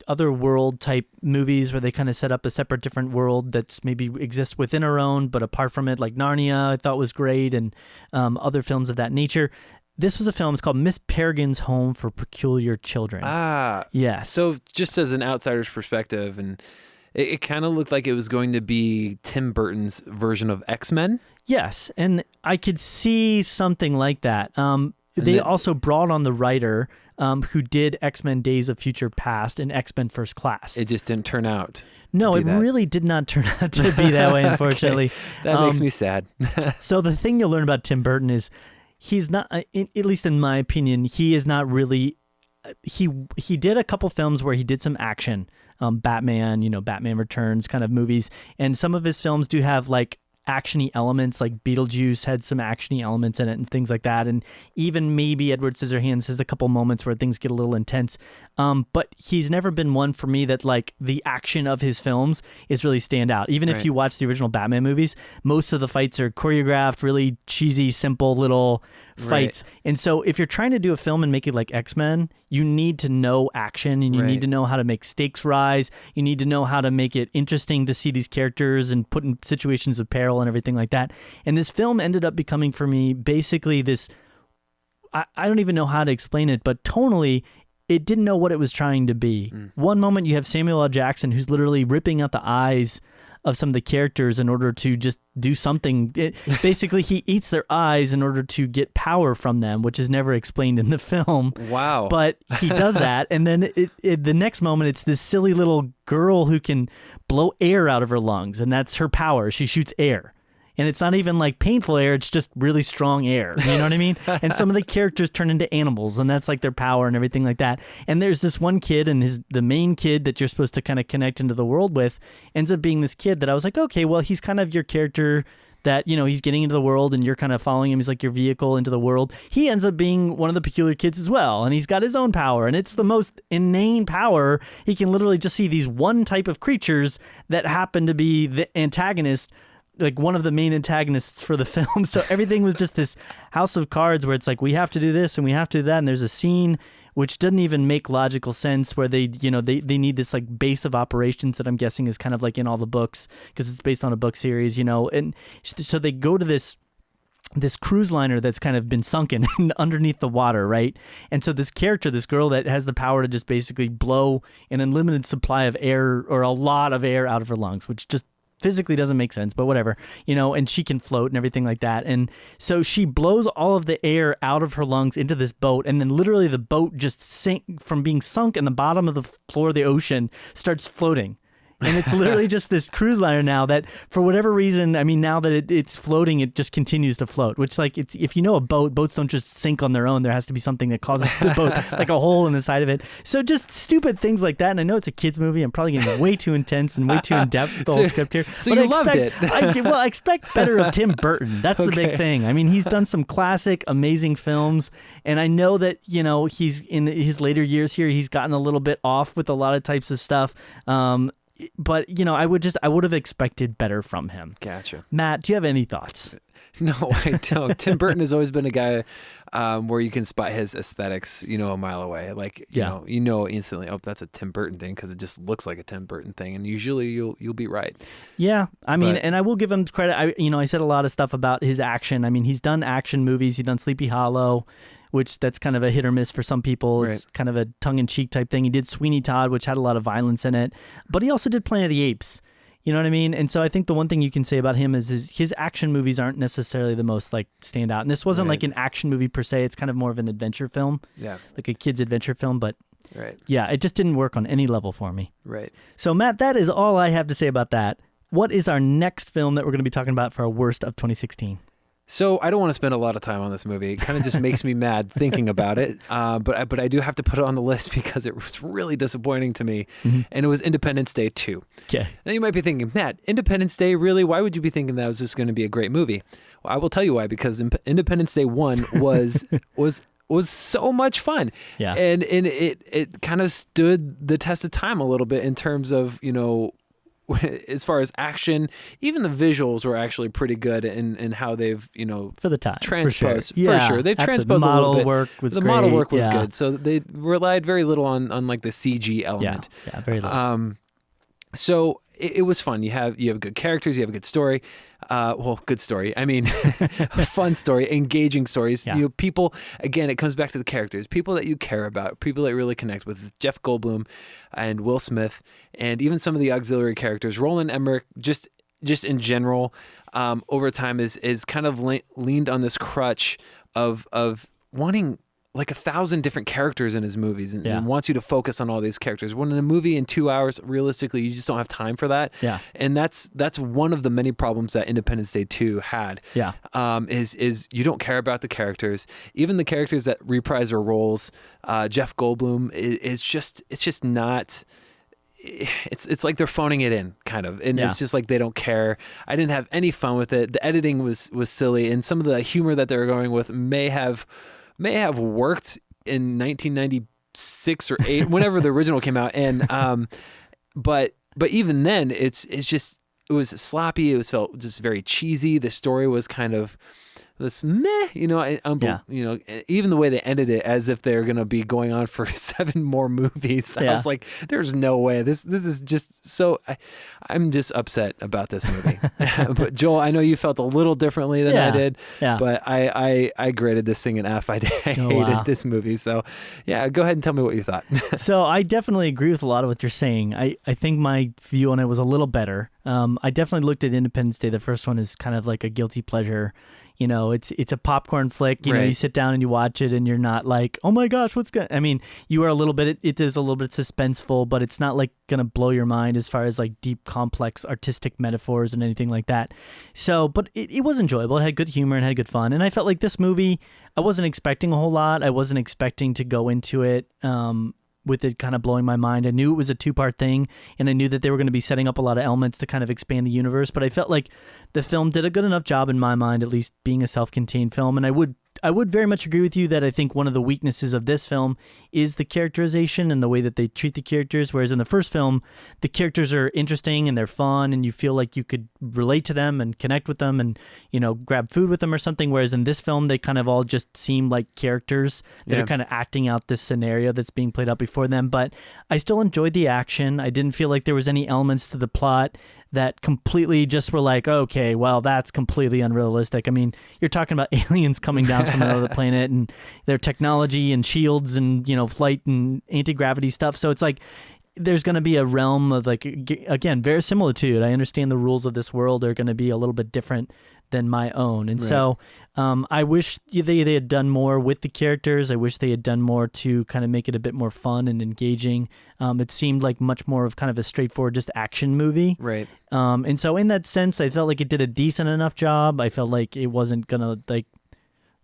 other world type movies where they kind of set up a separate different world that's maybe exists within our own, but apart from it, like Narnia, I thought was great, and other films of that nature. This was a film, it's called Miss Peregrine's Home for Peculiar Children. Ah. Yes. So just as an outsider's perspective, and it kind of looked like it was going to be Tim Burton's version of X-Men. Yes, and I could see something like that. They also brought on the writer who did X-Men Days of Future Past and X-Men First Class. It just didn't turn out. No, it really did not turn out to be that way, unfortunately. Okay. That makes me sad. So the thing you'll learn about Tim Burton is he's not, at least in my opinion, he is not really, he did a couple films where he did some action, Batman, Batman Returns kind of movies. And some of his films do have like action-y elements, like Beetlejuice had some action-y elements in it and things like that. And even maybe Edward Scissorhands has a couple moments where things get a little intense. But he's never been one for me that like the action of his films is really stand out. Even if you watch the original Batman movies, most of the fights are choreographed, really cheesy, simple little fights. Right. And so if you're trying to do a film and make it like X-Men, you need to know action and you need to know how to make stakes rise. You need to know how to make it interesting to see these characters and put in situations of peril and everything like that. And this film ended up becoming for me basically this, I don't even know how to explain it, but tonally, it didn't know what it was trying to be. One moment you have Samuel L. Jackson, who's literally ripping out the eyes of some of the characters in order to just do something. Basically, he eats their eyes in order to get power from them, which is never explained in the film. Wow. But he does that, and then the next moment, it's this silly little girl who can blow air out of her lungs, and that's her power. She shoots air. And it's not even like painful air, it's just really strong air. You know what I mean? And some of the characters turn into animals, and that's like their power and everything like that. And there's this one kid, and the main kid that you're supposed to kind of connect into the world with ends up being this kid that I was like, okay, well, he's kind of your character that, you know, he's getting into the world and you're kind of following him. He's like your vehicle into the world. He ends up being one of the peculiar kids as well. And he's got his own power, and it's the most inane power. He can literally just see these one type of creatures that happen to be the antagonist, like one of the main antagonists for the film. So everything was just this house of cards where it's like, we have to do this and we have to do that. And there's a scene which doesn't even make logical sense where they need this like base of operations that I'm guessing is kind of like in all the books because it's based on a book series, you know. And so they go to this cruise liner that's kind of been sunken underneath the water, right? And so this character, this girl that has the power to just basically blow an unlimited supply of air or a lot of air out of her lungs, which just physically doesn't make sense, but whatever, you know, and she can float and everything like that. And so she blows all of the air out of her lungs into this boat, and then literally the boat just from being sunk in the bottom of the floor of the ocean starts floating. And it's literally just this cruise liner now that, for whatever reason, I mean, now that it's floating, it just continues to float, which, like, if you know a boats don't just sink on their own. There has to be something that causes the boat, like a hole in the side of it. So just stupid things like that. And I know it's a kid's movie. I'm probably getting way too intense and way too in-depth with the whole script here. So but you loved it. I expect better of Tim Burton. That's the big thing. I mean, he's done some classic, amazing films. And I know that, you know, he's in his later years here, he's gotten a little bit off with a lot of types of stuff. But, you know, I would have expected better from him. Gotcha. Matt, do you have any thoughts? No, I don't. Tim Burton has always been a guy where you can spot his aesthetics, you know, a mile away. Like, you know instantly, oh, that's a Tim Burton thing because it just looks like a Tim Burton thing. And usually you'll be right. Yeah. I mean, and I will give him credit. I said a lot of stuff about his action. I mean, he's done action movies. He's done Sleepy Hollow, which that's kind of a hit or miss for some people. Right. It's kind of a tongue-in-cheek type thing. He did Sweeney Todd, which had a lot of violence in it. But he also did Planet of the Apes. You know what I mean? And so I think the one thing you can say about him is his action movies aren't necessarily the most like stand out. And this wasn't like an action movie per se. It's kind of more of an adventure film. Yeah. Like a kid's adventure film. But yeah, it just didn't work on any level for me. Right. So Matt, that is all I have to say about that. What is our next film that we're going to be talking about for our worst of 2016? So I don't want to spend a lot of time on this movie. It kind of just makes me mad thinking about it. But I do have to put it on the list because it was really disappointing to me. Mm-hmm. And it was Independence Day 2. Okay. Now you might be thinking, Matt, Independence Day, really? Why would you be thinking that was just going to be a great movie? Well, I will tell you why. Because Independence Day 1 was so much fun. Yeah. And it kind of stood the test of time a little bit in terms of, you know, as far as action, even the visuals were actually pretty good in how they've, you know, for the time transposed. For sure. They've transposed a little bit. The model work was good. So they relied very little on like the CG element. Yeah, very little. So it was fun. You have good characters, you have a good story. Good story. I mean, a fun story, engaging stories. Yeah. You know, people, again, it comes back to the characters, people that you care about, people that you really connect with. Jeff Goldblum and Will Smith, and even some of the auxiliary characters. Roland Emmerich, just in general, over time is kind of leaned on this crutch of wanting like 1,000 different characters in his movies and wants you to focus on all these characters. When in a movie in 2 hours, realistically, you just don't have time for that. Yeah. And that's one of the many problems that Independence Day 2 had. Yeah. Is you don't care about the characters. Even the characters that reprise their roles, Jeff Goldblum it's just not. It's like they're phoning it in, kind of, and it's just like they don't care. I didn't have any fun with it. The editing was silly, and some of the humor that they were going with may have worked in 1996 or 8, whenever the original came out, and but even then, it was sloppy. It felt just very cheesy. The story was kind of this meh, you know, you know, even the way they ended it as if they're going to be going on for 7 more movies. I was like, there's no way. This is just so, I'm just upset about this movie. But Joel, I know you felt a little differently than I did, but I graded this thing an F. I hated this movie. So yeah, go ahead and tell me what you thought. So I definitely agree with a lot of what you're saying. I think my view on it was a little better. I definitely looked at Independence Day. The first one is kind of like a guilty pleasure. You know, it's a popcorn flick. You know, you sit down and you watch it and you're not like, oh my gosh, what's going to... I mean, you are a little bit... It is a little bit suspenseful, but it's not like going to blow your mind as far as like deep, complex, artistic metaphors and anything like that. So, but it was enjoyable. It had good humor and had good fun. And I felt like this movie, I wasn't expecting a whole lot. I wasn't expecting to go into it with it kind of blowing my mind. I knew it was a 2-part thing, and I knew that they were going to be setting up a lot of elements to kind of expand the universe, but I felt like the film did a good enough job in my mind, at least being a self-contained film, and I would very much agree with you that I think one of the weaknesses of this film is the characterization and the way that they treat the characters, whereas in the first film, the characters are interesting and they're fun and you feel like you could relate to them and connect with them and, you know, grab food with them or something, whereas in this film, they kind of all just seem like characters that are kind of acting out this scenario that's being played out before them, but I still enjoyed the action. I didn't feel like there was any elements to the plot that completely just were like, okay, well, that's completely unrealistic. I mean, you're talking about aliens coming down from another planet and their technology and shields and, you know, flight and anti-gravity stuff. So it's like, there's going to be a realm of like, again, verisimilitude. I understand the rules of this world are going to be a little bit different than my own. And so I wish they had done more with the characters. I wish they had done more to kind of make it a bit more fun and engaging. It seemed like much more of kind of a straightforward just action movie. Right. And so in that sense, I felt like it did a decent enough job. I felt like it wasn't going to like,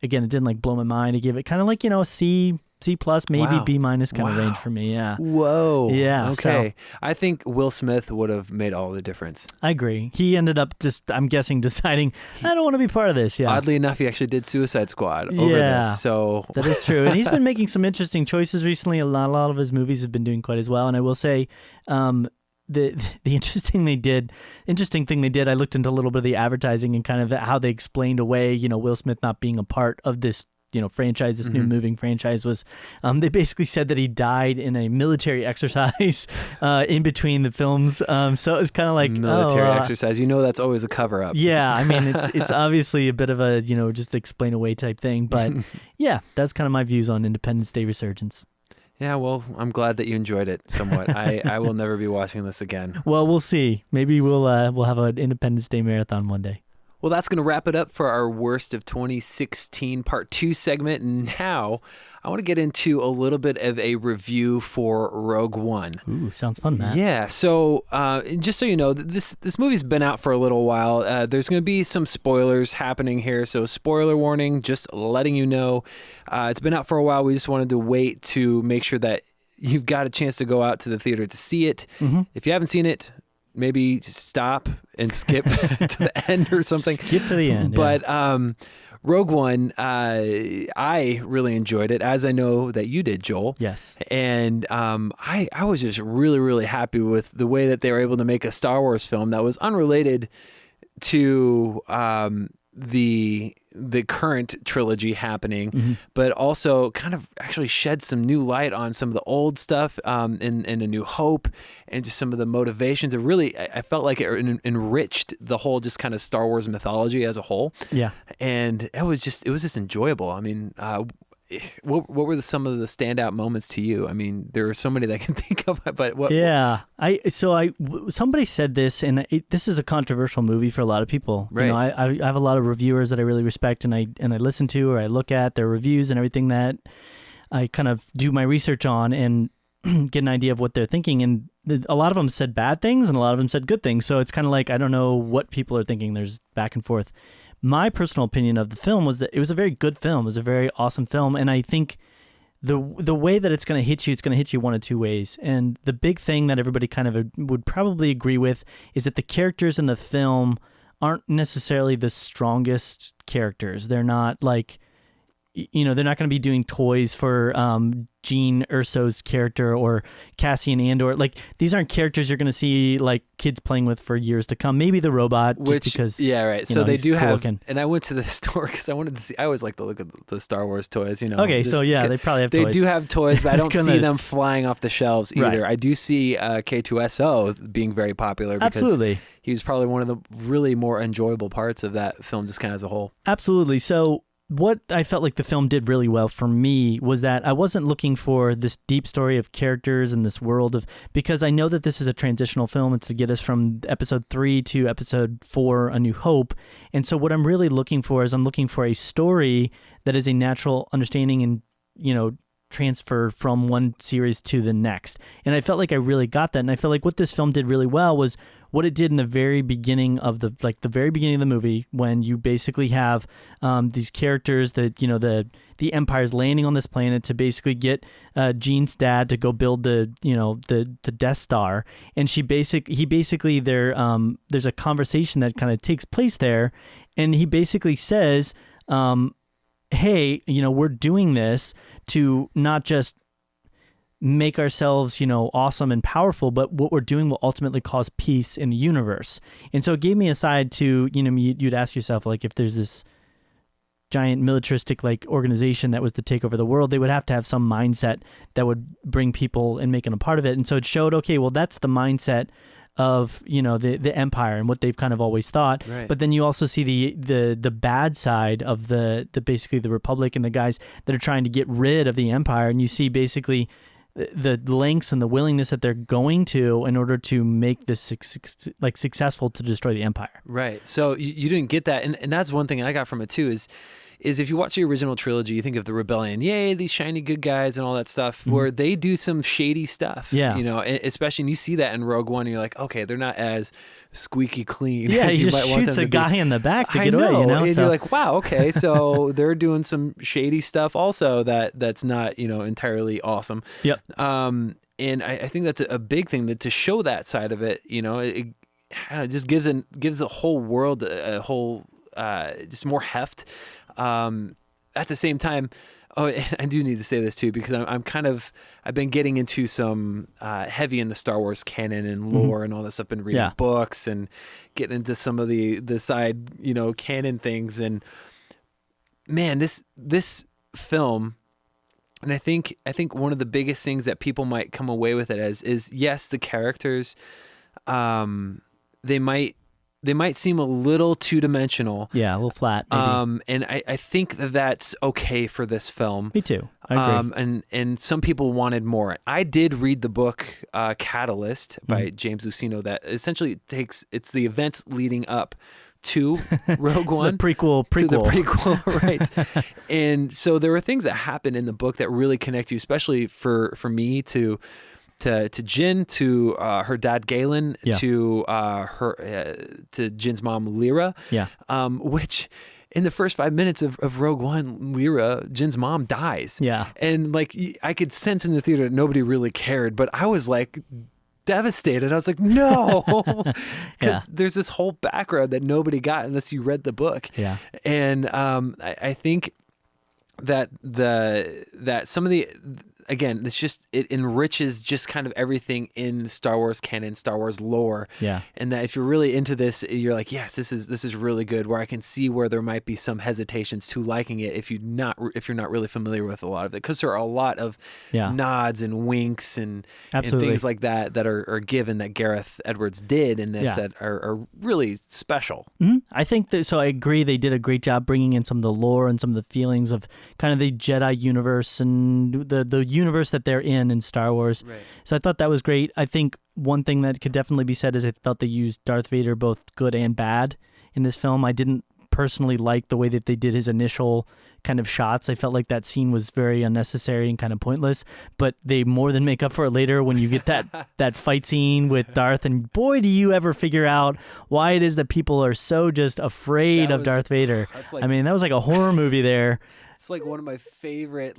again, it didn't like blow my mind. I gave it kind of like, you know, C plus, maybe B minus kind of range for me. Yeah. Whoa. Yeah. Okay. So, I think Will Smith would have made all the difference. I agree. He ended up just, I'm guessing, deciding, I don't want to be part of this. Yeah. Oddly enough, he actually did Suicide Squad over this. So that is true. And he's been making some interesting choices recently. A lot of his movies have been doing quite as well. And I will say, the interesting thing they did, I looked into a little bit of the advertising and kind of how they explained away, you know, Will Smith not being a part of this, you know, franchise, this new moving franchise was, they basically said that he died in a military exercise in between the films. So it's kind of like military exercise. You know, that's always a cover up. Yeah, I mean, it's obviously a bit of a, you know, just explain away type thing. But yeah, that's kind of my views on Independence Day Resurgence. Yeah, well, I'm glad that you enjoyed it somewhat. I will never be watching this again. Well, we'll see. Maybe we'll have an Independence Day marathon one day. Well, that's going to wrap it up for our Worst of 2016 Part 2 segment. Now, I want to get into a little bit of a review for Rogue One. Ooh, sounds fun, Matt. Yeah, so just so you know, this movie's been out for a little while. There's going to be some spoilers happening here, so spoiler warning, just letting you know. It's been out for a while. We just wanted to wait to make sure that you've got a chance to go out to the theater to see it. Mm-hmm. If you haven't seen it, maybe stop and skip to the end or something. Skip to the end. But Rogue One, I really enjoyed it, as I know that you did, Joel. Yes. And I was just really, really happy with the way that they were able to make a Star Wars film that was unrelated to the current trilogy happening, but also kind of actually shed some new light on some of the old stuff in A New Hope and just some of the motivations. It really, I felt like it enriched the whole just kind of Star Wars mythology as a whole. Yeah. And it was just enjoyable. I mean, what were some of the standout moments to you? I mean, there are so many that I can think of, but what? Yeah, somebody said this, and this is a controversial movie for a lot of people. Right. You know, I have a lot of reviewers that I really respect, and I listen to or I look at their reviews and everything that I kind of do my research on and get an idea of what they're thinking. And a lot of them said bad things, and a lot of them said good things. So it's kind of like I don't know what people are thinking. There's back and forth. My personal opinion of the film was that it was a very good film. It was a very awesome film. And I think the way that it's going to hit you one of two ways. And the big thing that everybody kind of would probably agree with is that the characters in the film aren't necessarily the strongest characters. They're not like, they're not going to be doing toys for Jean Erso's character or Cassian Andor. Like, these aren't characters you're going to see like kids playing with for years to come. Maybe the robot, just because. Yeah, right. So they do cool have, looking. and I went to the store because I wanted to see. I always like to look at the Star Wars toys. Okay, so yeah, they probably have toys. They do have toys, but I don't see them flying off the shelves either. Right. I do see K2SO being very popular because Absolutely. he was probably one of the really more enjoyable parts of that film, just kind of as a whole. Absolutely. So what I felt like the film did really well for me was that I wasn't looking for this deep story of characters and this world of, because I know that this is a transitional film. It's to get us from episode 3 to episode 4, A New Hope. And so what I'm really looking for is I'm looking for a story that is a natural understanding and, transfer from one series to the next. And I felt like I really got that. And I felt like what this film did really well was what it did in the very beginning of the very beginning of the movie, when you basically have these characters that, the Empire's landing on this planet to basically get Jean's dad to go build the Death Star. And there's a conversation that kind of takes place there. And he basically says, hey, we're doing this to not just make ourselves, awesome and powerful, but what we're doing will ultimately cause peace in the universe. And so it gave me a side to, you'd ask yourself, like, if there's this giant militaristic like organization that was to take over the world, they would have to have some mindset that would bring people and make them a part of it. And so it showed, okay, well, that's the mindset of the Empire and what they've kind of always thought. Right. But then you also see the bad side of the basically the Republic and the guys that are trying to get rid of the Empire, and you see basically the lengths and the willingness that they're going to in order to make this successful to destroy the Empire. Right. So you didn't get that, and that's one thing I got from it too is if you watch the original trilogy, you think of the rebellion, yay, these shiny good guys and all that stuff, where they do some shady stuff. Yeah. Especially, and you see that in Rogue One, and you're like, okay, they're not as squeaky clean. Yeah, as he you just might want shoots them a to be. guy in the back to I get away, And so. you're like, wow, okay, so they're doing some shady stuff also that's not, entirely awesome. Yep. And I think that's a big thing, that to show that side of it, it just gives the whole world a whole just more heft. At the same time, and I do need to say this too, because I've been getting into some heavy in the Star Wars canon and lore and all this. I've been reading books and getting into some of the side, canon things. And man, this film, and I think one of the biggest things that people might come away with it as is, yes, the characters, they might seem a little two-dimensional. Yeah, a little flat, maybe. And I think that's okay for this film. Me too. I agree. And some people wanted more. I did read the book Catalyst by James Luceno that essentially it's the events leading up to Rogue One. The prequel. To the prequel, right. And so there were things that happened in the book that really connect you, especially for me to Jin, to her dad Galen, to to Jin's mom Lyra, which in the first 5 minutes of Rogue One, Lyra, Jin's mom, dies. Yeah, and like I could sense in the theater that nobody really cared, but I was like devastated. I was like, no, because there's this whole background that nobody got unless you read the book. Yeah, and I think that some of the, again, it enriches just kind of everything in Star Wars canon, Star Wars lore. Yeah. And that if you're really into this, you're like, yes, this is really good, where I can see where there might be some hesitations to liking it if you're not really familiar with a lot of it, because there are a lot of nods and winks and things like that are given that Gareth Edwards did in this that are really special. Mm-hmm. I think that, so I agree, they did a great job bringing in some of the lore and some of the feelings of kind of the Jedi universe and the universe that they're in Star Wars. Right. So I thought that was great. I think one thing that could definitely be said is I felt they used Darth Vader both good and bad in this film. I didn't personally like the way that they did his initial kind of shots. I felt like that scene was very unnecessary and kind of pointless, but they more than make up for it later when you get that fight scene with Darth, and boy, do you ever figure out why it is that people are so just afraid of Darth Vader. I mean, that was like a horror movie there. That's like one of my favorite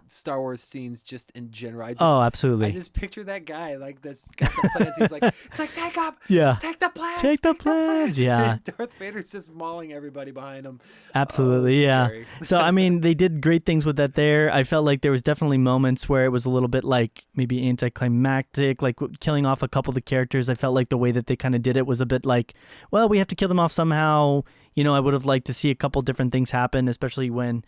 Star Wars scenes just in general. Absolutely. I just picture that guy like this got the plans. He's like take up, take the plans, take the plans. Yeah. Darth Vader's just mauling everybody behind him. Absolutely, yeah. So I mean, they did great things with that there. I felt like there was definitely moments where it was a little bit like maybe anticlimactic, like killing off a couple of the characters. I felt like the way that they kind of did it was a bit like, well, we have to kill them off somehow. I would have liked to see a couple different things happen, especially when,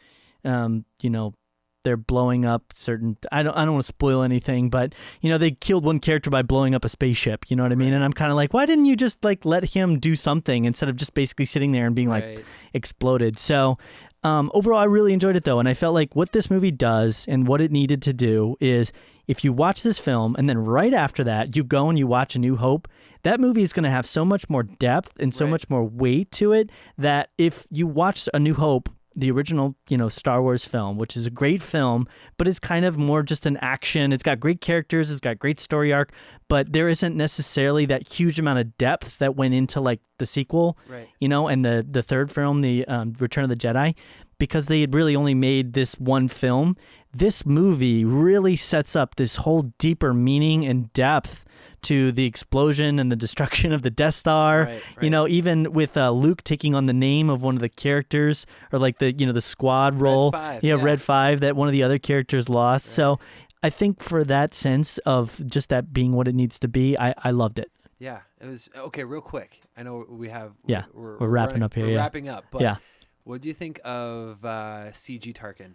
they're blowing up certain. I don't want to spoil anything, but they killed one character by blowing up a spaceship. You know what I mean? And I'm kind of like, why didn't you just like let him do something instead of just basically sitting there and being like exploded? So overall, I really enjoyed it though, and I felt like what this movie does and what it needed to do is, if you watch this film and then right after that you go and you watch A New Hope, that movie is going to have so much more depth and so much more weight to it that if you watch A New Hope, the original, Star Wars film, which is a great film, but is kind of more just an action. It's got great characters, it's got great story arc, but there isn't necessarily that huge amount of depth that went into like the sequel, and the third film, the Return of the Jedi, because they had really only made this one film. This movie really sets up this whole deeper meaning and depth to the explosion and the destruction of the Death Star. Even with Luke taking on the name of one of the characters, or like the squad role. Red 5 that one of the other characters lost. So I think for that sense of just that being what it needs to be, I loved it. Yeah, it was okay. Real quick, I know we have. We're wrapping up here. We're wrapping up, but. Yeah. What do you think of CG Tarkin?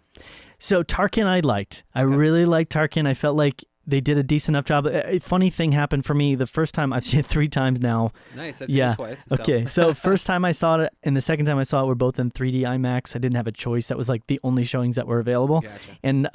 So Tarkin I liked. I really liked Tarkin. I felt like they did a decent enough job. A funny thing happened for me the first time. I've seen it 3 times now. Nice. I've seen it twice. So. Okay. So first time I saw it and the second time I saw it were both in 3D IMAX. I didn't have a choice. That was like the only showings that were available. Gotcha. And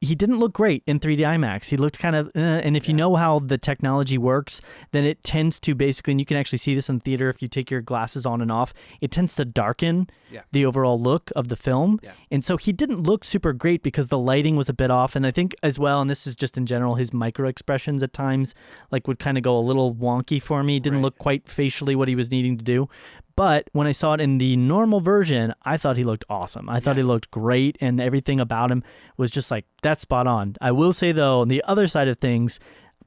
he didn't look great in 3D IMAX. He looked kind of, and if you know how the technology works, then it tends to basically, and you can actually see this in theater if you take your glasses on and off, it tends to darken the overall look of the film. Yeah. And so he didn't look super great because the lighting was a bit off. And I think as well, and this is just in general, his micro expressions at times like would kind of go a little wonky for me. It didn't look quite facially what he was needing to do. But when I saw it in the normal version, I thought he looked awesome. I thought he looked great, and everything about him was just like, that's spot on. I will say though, on the other side of things,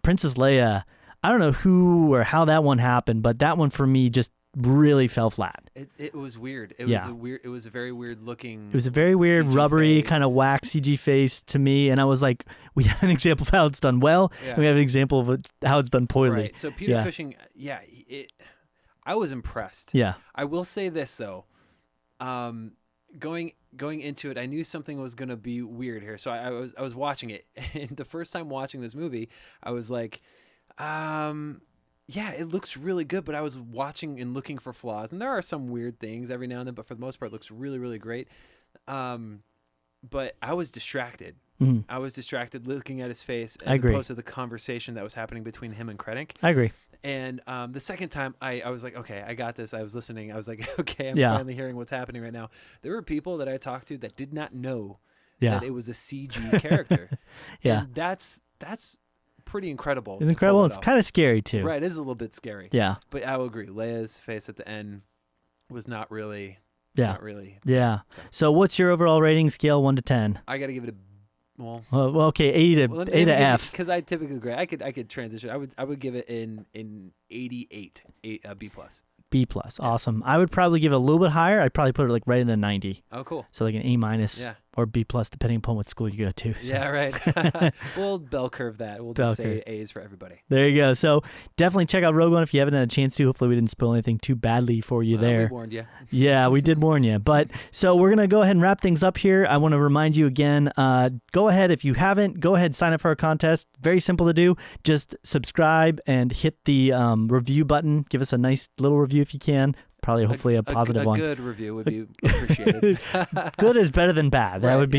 Princess Leia, I don't know who or how that one happened, but that one for me just really fell flat. It was weird. It was a very weird looking. It was a very weird, CG rubbery, face. kind of wax CG face to me, and I was like, we have an example of how it's done well, and we have an example of how it's done poorly. Right. So Peter Cushing, I was impressed. Yeah. I will say this though, going into it, I knew something was gonna be weird here. So I was watching it, and the first time watching this movie, I was like, yeah, it looks really good, but I was watching and looking for flaws, and there are some weird things every now and then, but for the most part, it looks really, really great. But I was distracted. Mm-hmm. I was distracted looking at his face as opposed to the conversation that was happening between him and Krennic. I agree. And the second time, I was like, okay, I got this. I was listening. I was like, okay, I'm finally hearing what's happening right now. There were people that I talked to that did not know that it was a CG character. And that's pretty incredible. It's incredible. It's kind of scary too. Right, it is a little bit scary. Yeah. But I will agree. Leia's face at the end was not really. Yeah. Not really. Yeah. So what's your overall rating scale 1 to 10? I got to give it a. Well, okay, A to F. Because I typically agree. I could transition. I would give it in 88, B plus. B plus, awesome. I would probably give it a little bit higher. I'd probably put it like right in a 90. Oh, cool. So like an A minus or B plus, depending upon what school you go to. So. Yeah, right. We'll bell curve that. We'll just say A's for everybody. There you go. So definitely check out Rogue One if you haven't had a chance to. Hopefully we didn't spoil anything too badly for you there. We warned you. Yeah, we did warn you. But so we're going to go ahead and wrap things up here. I want to remind you again, go ahead. If you haven't, go ahead and sign up for our contest. Very simple to do. Just subscribe and hit the review button. Give us a nice little review if you can. Probably, hopefully, a positive one. A good review would be appreciated. Good is better than bad. That would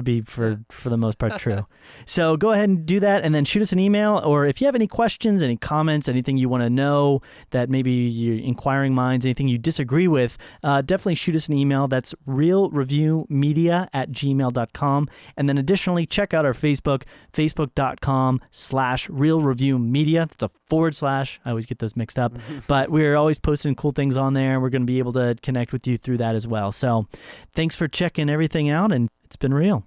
be for the most part true. So go ahead and do that, and then shoot us an email. Or if you have any questions, any comments, anything you want to know that maybe you're inquiring minds, anything you disagree with, definitely shoot us an email. That's realreviewmedia@gmail.com. And then additionally, check out our Facebook, facebook.com/realreviewmedia. That's a /. I always get those mixed up. But we're always posting cool things on there. We're going to be able to connect with you through that as well. So thanks for checking everything out, and It's been real.